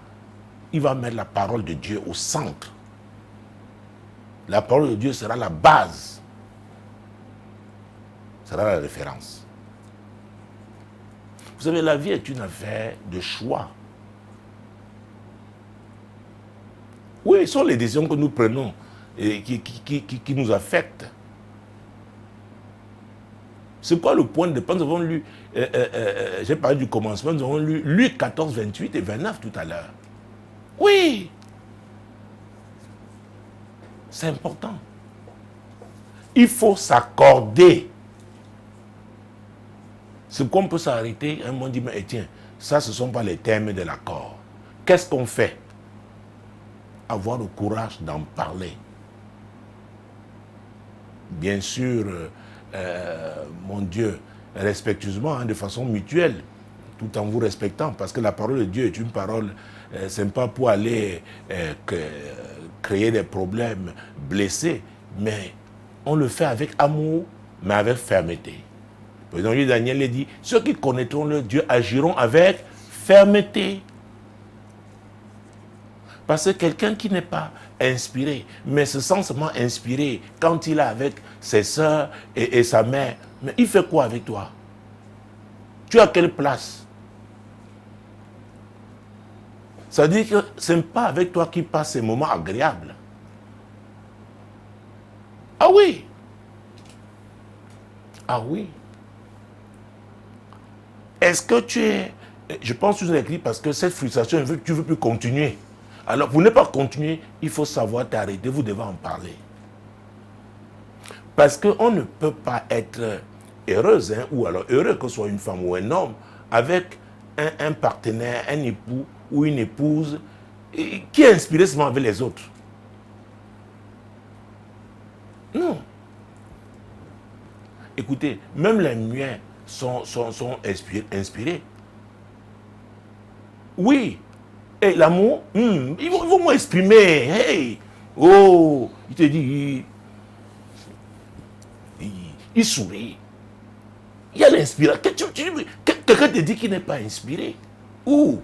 Il va mettre la parole de Dieu au centre. La parole de Dieu sera la base. Sera la référence. Vous savez, la vie est une affaire de choix. Oui, ce sont les décisions que nous prenons et qui nous affectent. C'est quoi le point de départ? Nous avons lu, j'ai parlé du commencement, nous avons lu Luc 14, 28 et 29 tout à l'heure. Oui! C'est important. Il faut s'accorder. C'est qu'on peut s'arrêter, un moment dit, mais tiens, ça ce ne sont pas les termes de l'accord. Qu'est-ce qu'on fait? Avoir le courage d'en parler. Bien sûr, mon Dieu, respectueusement, hein, de façon mutuelle, tout en vous respectant, parce que la parole de Dieu est une parole, ce n'est pas pour aller créer des problèmes, blesser, mais on le fait avec amour, mais avec fermeté. Le président Daniel a dit, ceux qui connaîtront leur Dieu agiront avec fermeté. Parce que quelqu'un qui n'est pas inspiré, mais se sent seulement inspiré quand il est avec ses soeurs et sa mère, mais il fait quoi avec toi? Tu as quelle place? Ça veut dire que ce n'est pas avec toi qu'il passe ces moments agréables. Ah oui. Ah oui. est-ce que tu es... Je pense que tu as écrit parce que cette frustration, tu ne veux plus continuer. Alors, pour ne pas continuer, il faut savoir t'arrêter. Vous devez en parler. Parce qu'on ne peut pas être heureuse, hein, ou alors heureux que ce soit une femme ou un homme, avec un partenaire, un époux ou une épouse qui est inspiré seulement avec les autres. Non. Écoutez, même les miens sont inspirés. Oui. Et l'amour, ils vont m'exprimer. Hey. Oh, il te dit, il sourit. Il y a l'inspiration. Quelqu'un te dit qu'il n'est pas inspiré. Où?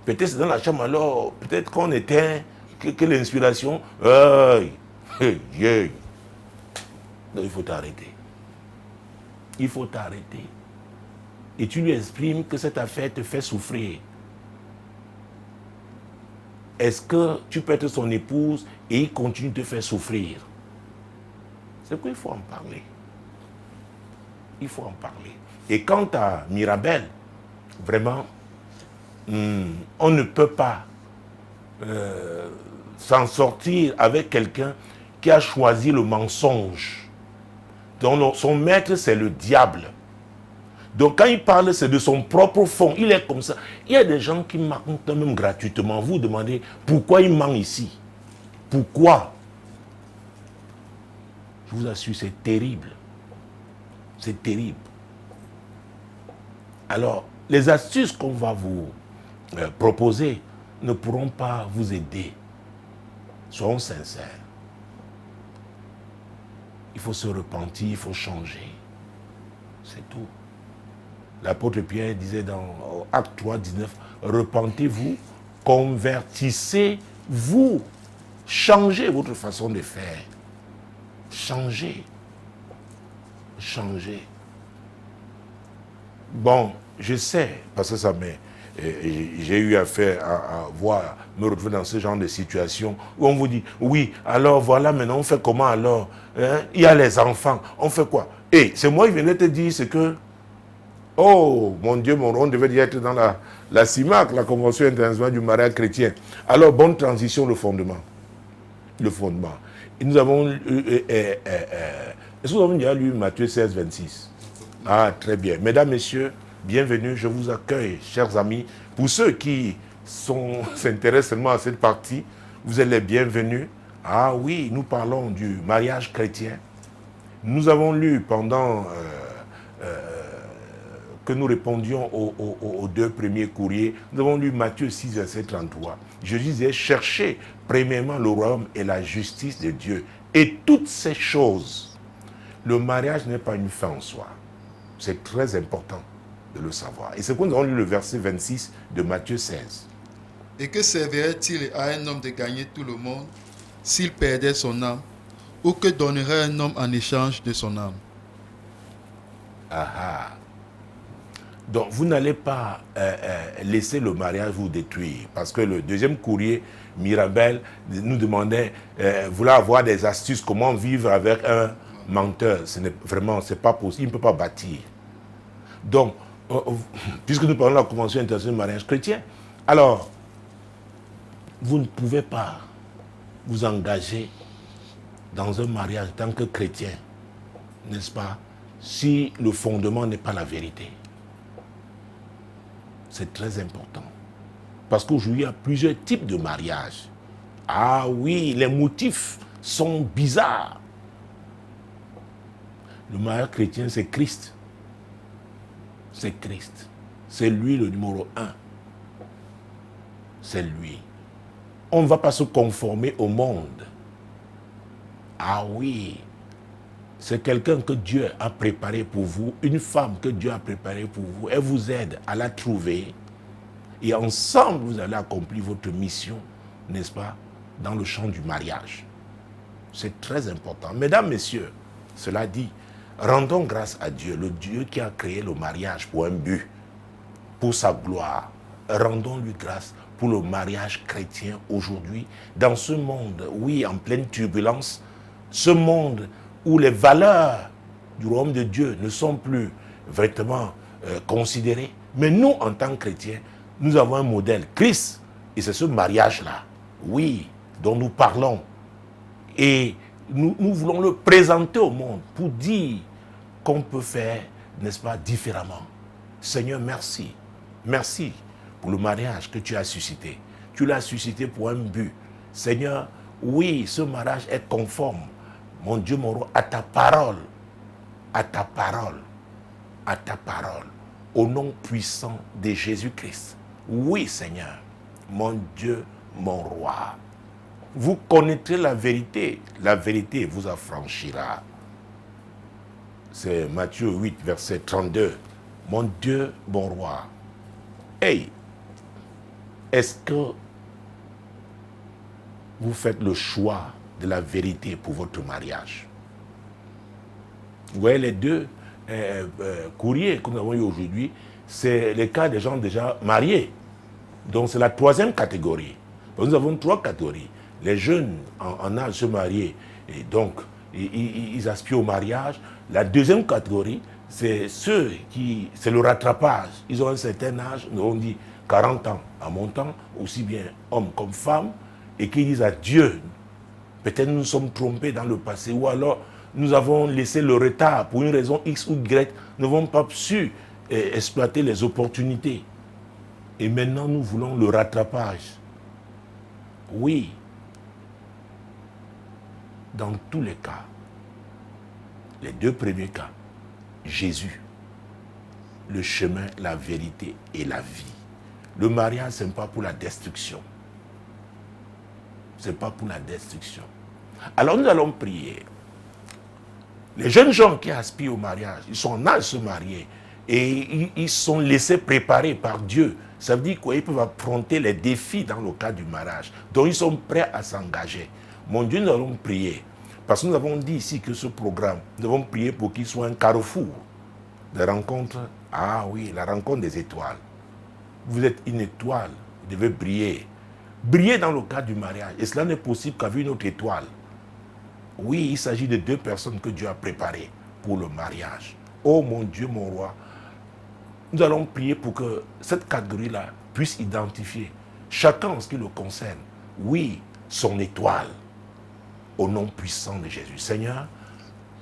Peut-être c'est dans la chambre alors, peut-être qu'on éteint, que l'inspiration. Donc il faut t'arrêter. Il faut t'arrêter. Et tu lui exprimes que cette affaire te fait souffrir. Est-ce que tu peux être son épouse et il continue de te faire souffrir? C'est qu'il faut en parler. Il faut en parler. Et quant à Mirabel, vraiment, on ne peut pas s'en sortir avec quelqu'un qui a choisi le mensonge. Donc son maître, c'est le diable. Donc quand il parle, c'est de son propre fond. Il est comme ça. Il y a des gens qui mentent même gratuitement. Vous demandez pourquoi il ment ici. Pourquoi? Je vous assure, c'est terrible. C'est terrible. Alors, les astuces qu'on va vous proposer ne pourront pas vous aider. Soyons sincères. Il faut se repentir, il faut changer. C'est tout. L'apôtre Pierre disait dans Acte 3, 19, repentez-vous, convertissez-vous, changez votre façon de faire. Changez. Changez. Bon, je sais, parce que ça m'est... J'ai eu affaire à voir, me retrouver dans ce genre de situation où on vous dit, oui, alors voilà, maintenant on fait comment alors, hein? Il y a les enfants, on fait quoi? Et c'est moi qui venais te dire, c'est que, oh mon Dieu, on devait être dans la CIMAC, la Convention internationale du mariage chrétien. Alors, bonne transition, le fondement. Le fondement. Et nous avons... est-ce que vous avez déjà lu Matthieu 16, 26? Ah, très bien. Mesdames, messieurs, bienvenue, je vous accueille, chers amis. Pour ceux qui s'intéressent seulement à cette partie, vous êtes les bienvenus. Ah oui, nous parlons du mariage chrétien. Nous avons lu pendant que nous répondions aux deux premiers courriers, nous avons lu Matthieu 6, verset 33. Je disais, cherchez premièrement le royaume et la justice de Dieu. Et toutes ces choses, le mariage n'est pas une fin en soi. C'est très important de le savoir. Et c'est pourquoi nous avons lu le verset 26 de Matthieu 16. Et que servirait-il à un homme de gagner tout le monde s'il perdait son âme? Ou que donnerait un homme en échange de son âme? Ah. Donc vous n'allez pas laisser le mariage vous détruire. Parce que le deuxième courrier, Mirabel, nous demandait, voulait avoir des astuces, comment vivre avec un menteur. Vraiment, c'est pas possible, il ne peut pas bâtir. Donc, puisque nous parlons de la Convention internationale du mariage chrétien, alors, vous ne pouvez pas vous engager dans un mariage en tant que chrétien, n'est-ce pas, si le fondement n'est pas la vérité. C'est très important. Parce qu'aujourd'hui, il y a plusieurs types de mariages. Ah oui, les motifs sont bizarres. Le mariage chrétien, c'est Christ. C'est Christ. C'est lui le numéro 1. C'est lui. On ne va pas se conformer au monde. Ah oui, c'est quelqu'un que Dieu a préparé pour vous, une femme que Dieu a préparée pour vous. Elle vous aide à la trouver. Et ensemble, vous allez accomplir votre mission, n'est-ce pas, dans le champ du mariage. C'est très important. Mesdames, messieurs, cela dit, rendons grâce à Dieu, le Dieu qui a créé le mariage pour un but, pour sa gloire. Rendons-lui grâce pour le mariage chrétien aujourd'hui, dans ce monde, oui, en pleine turbulence, ce monde où les valeurs du royaume de Dieu ne sont plus vraiment considéré. Mais nous, en tant que chrétiens, nous avons un modèle, Christ. Et c'est ce mariage-là, oui, dont nous parlons. Et nous voulons le présenter au monde pour dire qu'on peut faire, n'est-ce pas, différemment. Seigneur, merci. Merci pour le mariage que tu as suscité. Tu l'as suscité pour un but. Seigneur, oui, ce mariage est conforme, mon Dieu, mon roi, à ta parole. À ta parole. À ta parole. Au nom puissant de Jésus-Christ. Oui, Seigneur, mon Dieu, mon roi. Vous connaîtrez la vérité vous affranchira. C'est Matthieu 8, verset 32. Mon Dieu, mon roi. Hey, est-ce que vous faites le choix de la vérité pour votre mariage? Vous voyez les deux courriers que nous avons eu aujourd'hui, c'est le cas des gens déjà mariés. Donc c'est la troisième catégorie. Donc, nous avons trois catégories. Les jeunes en âge de se marier, et donc ils aspirent au mariage. La deuxième catégorie, c'est ceux qui, c'est le rattrapage. Ils ont un certain âge, nous avons dit 40 ans à mon temps, aussi bien hommes comme femmes, et qui disent à Dieu, peut-être nous nous sommes trompés dans le passé, ou alors nous avons laissé le retard pour une raison X ou Y, nous n'avons pas su exploiter les opportunités. Et maintenant, nous voulons le rattrapage. Oui. Dans tous les cas, les deux premiers cas, Jésus, le chemin, la vérité et la vie. Le mariage, ce n'est pas pour la destruction. Ce n'est pas pour la destruction. Alors nous allons prier. Les jeunes gens qui aspirent au mariage, ils sont en âge de se marier et ils sont laissés préparer par Dieu. Ça veut dire qu'ils peuvent affronter les défis dans le cadre du mariage. Donc ils sont prêts à s'engager. Mon Dieu, nous allons prier. Parce que nous avons dit ici que ce programme, nous avons prié pour qu'il soit un carrefour de rencontres. Ah oui, la rencontre des étoiles. Vous êtes une étoile, vous devez briller. Briller dans le cadre du mariage. Et cela n'est possible qu'avec une autre étoile. Oui, il s'agit de deux personnes que Dieu a préparées pour le mariage. Oh mon Dieu, mon roi. Nous allons prier pour que cette catégorie-là puisse identifier, chacun en ce qui le concerne, oui, son étoile, au nom puissant de Jésus. Seigneur,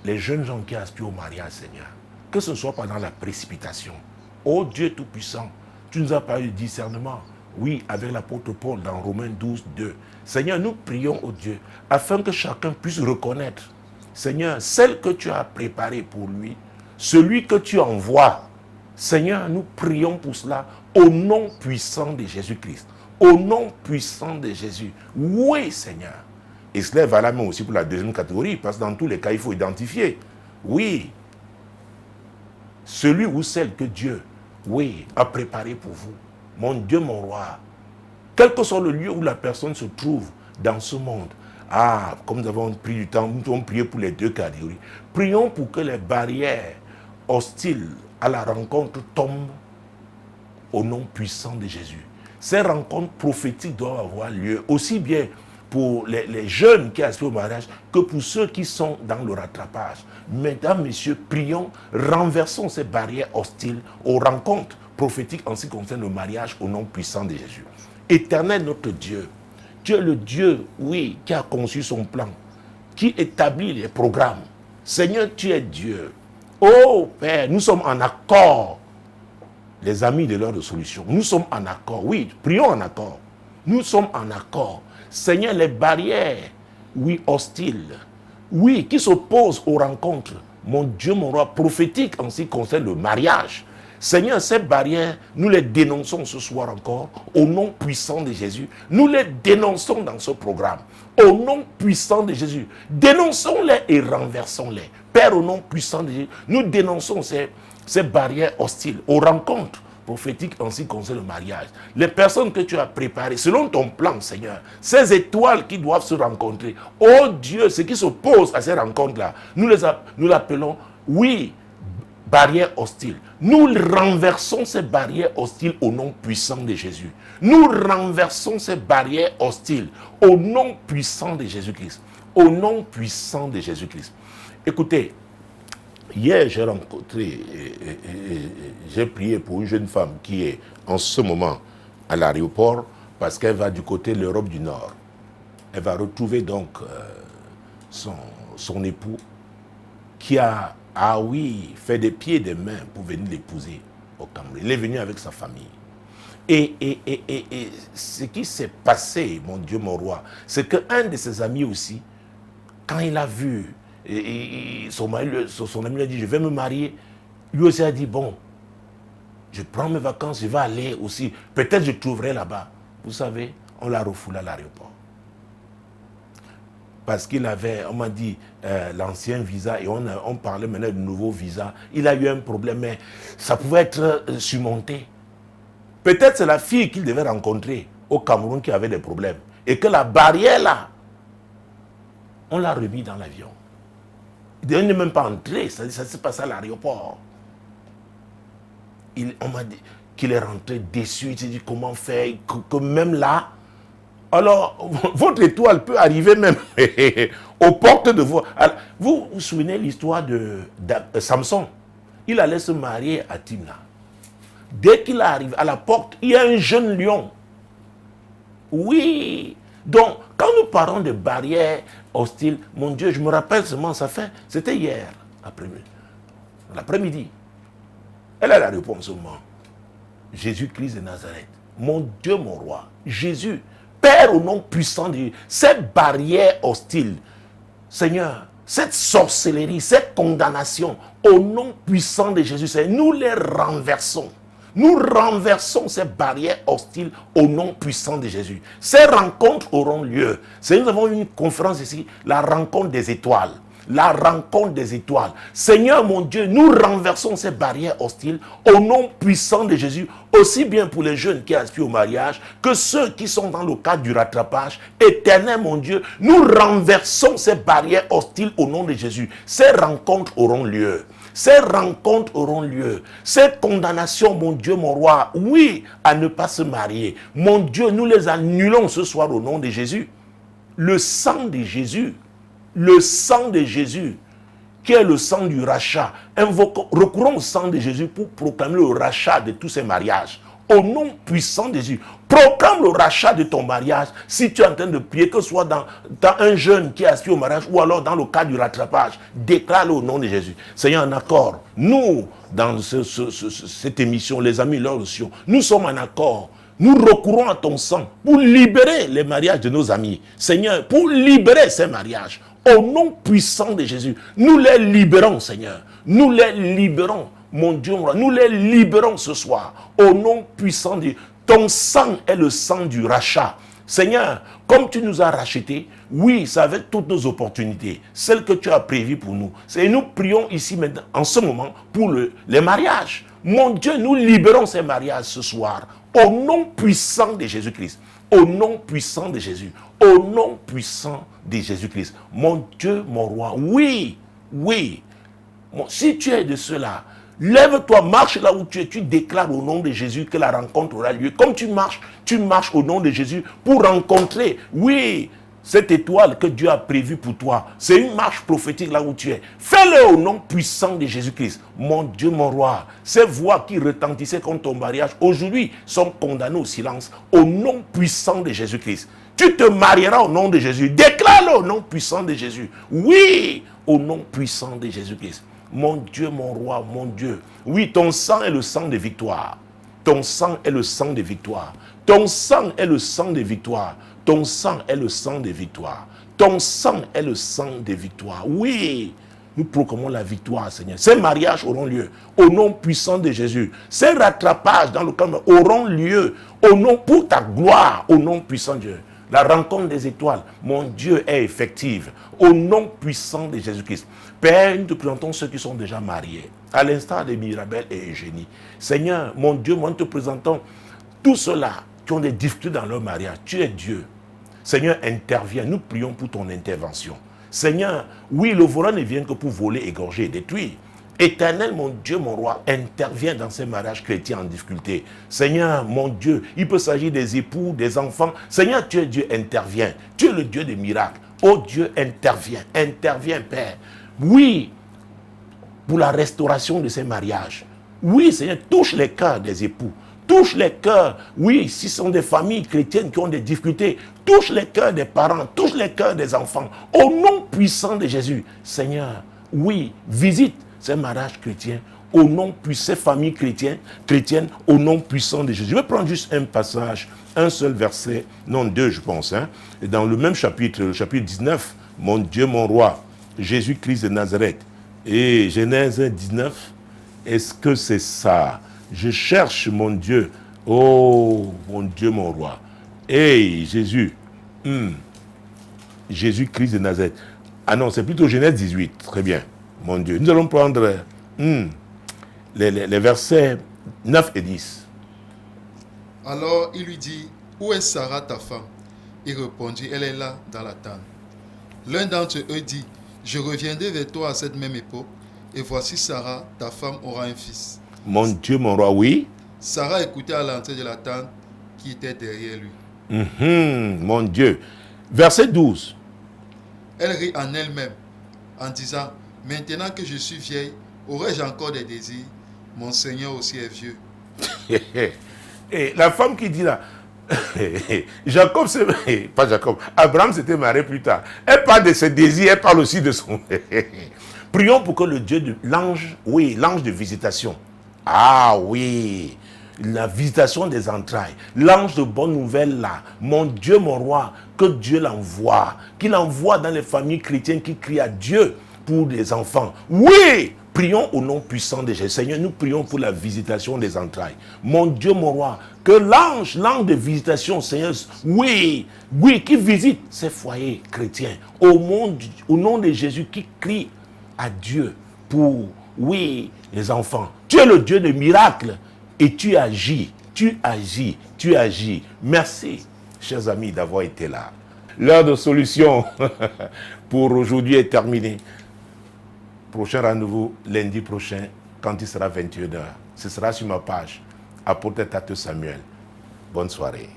les jeunes gens qui aspirent au mariage, Seigneur, que ce soit pendant la précipitation. Oh Dieu Tout-Puissant, tu nous as parlé de discernement. Oui, avec l'apôtre Paul dans Romains 12, 2. Seigneur, nous prions au Dieu afin que chacun puisse reconnaître, Seigneur, celle que tu as préparée pour lui, celui que tu envoies. Seigneur, nous prions pour cela au nom puissant de Jésus-Christ. Au nom puissant de Jésus. Oui, Seigneur. Et cela est valable aussi pour la deuxième catégorie, parce que dans tous les cas, il faut identifier. Oui. Celui ou celle que Dieu, oui, a préparé pour vous. Mon Dieu, mon roi. Quel que soit le lieu où la personne se trouve dans ce monde. Ah, comme nous avons pris du temps, nous avons prié pour les deux catégories. Prions pour que les barrières hostiles à la rencontre tombent au nom puissant de Jésus. Ces rencontres prophétiques doivent avoir lieu aussi bien pour les jeunes qui aspirent au mariage que pour ceux qui sont dans le rattrapage. Mesdames, messieurs, prions, renversons ces barrières hostiles aux rencontres prophétiques en ce qui concerne le mariage au nom puissant de Jésus. Éternel notre Dieu, tu es le Dieu, oui, qui a conçu son plan, qui établit les programmes. Seigneur, tu es Dieu. Oh Père, nous sommes en accord. Les amis de l'heure de solution, nous sommes en accord. Oui, prions en accord. Nous sommes en accord. Seigneur, les barrières, oui, hostiles, oui, qui s'opposent aux rencontres, mon Dieu, mon roi, prophétique en ce qui concerne le mariage. Seigneur, ces barrières, nous les dénonçons ce soir encore, au nom puissant de Jésus. Nous les dénonçons dans ce programme, au nom puissant de Jésus. Dénonçons-les et renversons-les. Père, au nom puissant de Jésus, nous dénonçons ces barrières hostiles aux rencontres prophétiques en ce qui concerne le mariage. Les personnes que tu as préparées, selon ton plan, Seigneur, ces étoiles qui doivent se rencontrer. Oh Dieu, ce qui s'oppose à ces rencontres-là, nous l'appelons, oui, barrières hostiles. Nous renversons ces barrières hostiles au nom puissant de Jésus. Nous renversons ces barrières hostiles au nom puissant de Jésus-Christ. Au nom puissant de Jésus-Christ. Écoutez, Hier, j'ai rencontré, j'ai prié pour une jeune femme qui est en ce moment à l'aéroport parce qu'elle va du côté de l'Europe du Nord. Elle va retrouver donc son époux qui a, ah oui, fait des pieds et des mains pour venir l'épouser au Cameroun. Il est venu avec sa famille. Et ce qui s'est passé, mon Dieu, mon roi, c'est qu'un de ses amis aussi, quand il a vu, son ami lui a dit, je vais me marier, lui aussi a dit, bon, je prends mes vacances, je vais aller aussi, peut-être je trouverai là-bas. Vous savez, on l'a refoulé à l'aéroport. Parce qu'il avait, on m'a dit, l'ancien visa, et on parlait maintenant de nouveau visa. Il a eu un problème, mais ça pouvait être surmonté. Peut-être c'est la fille qu'il devait rencontrer au Cameroun qui avait des problèmes. Et que la barrière là, on l'a remis dans l'avion. Il n'est même pas entré, ça s'est passé à l'aéroport. On m'a dit qu'il est rentré déçu, il s'est dit comment faire, que même là, alors votre étoile peut arriver même aux portes de vous. Alors, vous vous souvenez l'histoire de Samson? Il allait se marier à Timna. Dès qu'il arrive à la porte, il y a un jeune lion. Oui. Donc, quand nous parlons de barrières hostiles, mon Dieu, je me rappelle seulement, c'était hier, l'après-midi. Elle est à l'aéroport en ce moment. Jésus-Christ de Nazareth. Mon Dieu, mon roi. Jésus, Père au nom puissant de Dieu. Cette barrière hostile, Seigneur, cette sorcellerie, cette condamnation, au nom puissant de Jésus, Seigneur, nous les renversons. Nous renversons ces barrières hostiles au nom puissant de Jésus. Ces rencontres auront lieu. Nous avons une conférence ici, la rencontre des étoiles. La rencontre des étoiles. Seigneur mon Dieu, nous renversons ces barrières hostiles au nom puissant de Jésus, aussi bien pour les jeunes qui aspirent au mariage que ceux qui sont dans le cadre du rattrapage. Éternel mon Dieu, nous renversons ces barrières hostiles au nom de Jésus. Ces rencontres auront lieu. Ces rencontres auront lieu. Ces condamnations, mon Dieu, mon roi, oui, à ne pas se marier. Mon Dieu, nous les annulons ce soir au nom de Jésus. Le sang de Jésus, qui est le sang du rachat, recourons au sang de Jésus pour proclamer le rachat de tous ces mariages. Au nom puissant de Jésus, proclame le rachat de ton mariage. Si tu es en train de prier, que ce soit dans un jeune qui aspire au mariage ou alors dans le cas du rattrapage, déclare-le au nom de Jésus. Seigneur, en accord, nous, dans cette émission, les amis, leur mission, nous sommes en accord. Nous recourons à ton sang pour libérer les mariages de nos amis. Seigneur, pour libérer ces mariages. Au nom puissant de Jésus, nous les libérons, Seigneur. Nous les libérons. Mon Dieu, nous les libérons ce soir. Au nom puissant de Dieu. Ton sang est le sang du rachat. Seigneur, comme tu nous as rachetés, oui, ça avec toutes nos opportunités, celles que tu as prévues pour nous. Et nous prions ici maintenant, en ce moment, pour les mariages. Mon Dieu, nous libérons ces mariages ce soir. Au nom puissant de Jésus-Christ. Au nom puissant de Jésus. Au nom puissant de Jésus-Christ. Mon Dieu, mon roi. Oui, oui. Si tu es de ceux-là, lève-toi, marche là où tu es, tu déclares au nom de Jésus que la rencontre aura lieu. Comme tu marches au nom de Jésus pour rencontrer, oui, cette étoile que Dieu a prévue pour toi. C'est une marche prophétique là où tu es. Fais-le au nom puissant de Jésus-Christ. Mon Dieu, mon roi, ces voix qui retentissaient contre ton mariage, aujourd'hui, sont condamnées au silence au nom puissant de Jésus-Christ. Tu te marieras au nom de Jésus. Déclare-le au nom puissant de Jésus. Oui, au nom puissant de Jésus-Christ. Mon Dieu, mon roi, mon Dieu. Oui, ton sang est le sang de victoire. Ton sang est le sang de victoire. Ton sang est le sang de victoire. Ton sang est le sang de victoire. Ton sang est le sang de victoire. Oui, nous proclamons la victoire, Seigneur. Ces mariages auront lieu au nom puissant de Jésus. Ces rattrapages dans le camp auront lieu au nom pour ta gloire, au nom puissant de Dieu. La rencontre des étoiles, mon Dieu, est effective au nom puissant de Jésus-Christ. Père, nous te présentons ceux qui sont déjà mariés, à l'instar de Mirabel et Eugénie. Seigneur, mon Dieu, nous te présentons tous ceux-là qui ont des difficultés dans leur mariage. Tu es Dieu. Seigneur, interviens. Nous prions pour ton intervention. Seigneur, oui, le voleur ne vient que pour voler, égorger et détruire. Éternel, mon Dieu, mon roi, intervient dans ces mariages chrétiens en difficulté. Seigneur, mon Dieu, il peut s'agir des époux, des enfants. Seigneur, tu es Dieu, interviens. Tu es le Dieu des miracles. Oh Dieu, interviens, interviens, Père. Oui, pour la restauration de ces mariages. Oui, Seigneur, touche les cœurs des époux. Touche les cœurs, oui, si ce sont des familles chrétiennes qui ont des difficultés, touche les cœurs des parents, touche les cœurs des enfants. Au nom puissant de Jésus, Seigneur, oui, visite ces mariages chrétiens, au nom puissant, ces familles chrétiennes, au nom puissant de Jésus. Je vais prendre juste un passage, un seul verset, non deux je pense, hein, dans le même chapitre, le chapitre 19, mon Dieu, mon roi, Jésus-Christ de Nazareth. Et Genèse 19, est-ce que c'est ça? Je cherche mon Dieu. Oh, mon Dieu, mon roi. Hey, Jésus. Jésus-Christ de Nazareth. Ah non, c'est plutôt Genèse 18. Très bien, mon Dieu. Nous allons prendre les versets 9 et 10. Alors il lui dit, où est Sarah ta femme? Il répondit, elle est là dans la tente. L'un d'entre eux dit, je reviendrai vers toi à cette même époque, et voici Sarah, ta femme, aura un fils. Mon Dieu, mon roi, oui. Sarah écoutait à l'entrée de la tente qui était derrière lui. Mon Dieu. Verset 12. Elle rit en elle-même, en disant, maintenant que je suis vieille, aurais-je encore des désirs? Mon Seigneur aussi est vieux. Et la femme qui dit là, Jacob, pas Jacob, Abraham s'était marié plus tard. Elle parle de ses désirs, elle parle aussi de son... Prions pour que le Dieu de l'ange, oui, l'ange de visitation. Ah oui, la visitation des entrailles, l'ange de bonne nouvelle là, mon Dieu, mon roi, que Dieu l'envoie, qu'il envoie dans les familles chrétiennes qui crient à Dieu pour les enfants. Oui, prions au nom puissant de Jésus. Seigneur, nous prions pour la visitation des entrailles. Mon Dieu, mon roi, que l'ange de visitation, Seigneur, oui, qui visite ces foyers chrétiens, au nom de Jésus, qui crie à Dieu pour, oui, les enfants. Tu es le Dieu de miracles et tu agis. Merci, chers amis, d'avoir été là. L'heure de solution pour aujourd'hui est terminée. Prochain rendez-vous lundi prochain, quand il sera 21h. Ce sera sur ma page. Apôtre Tate Samuel. Bonne soirée.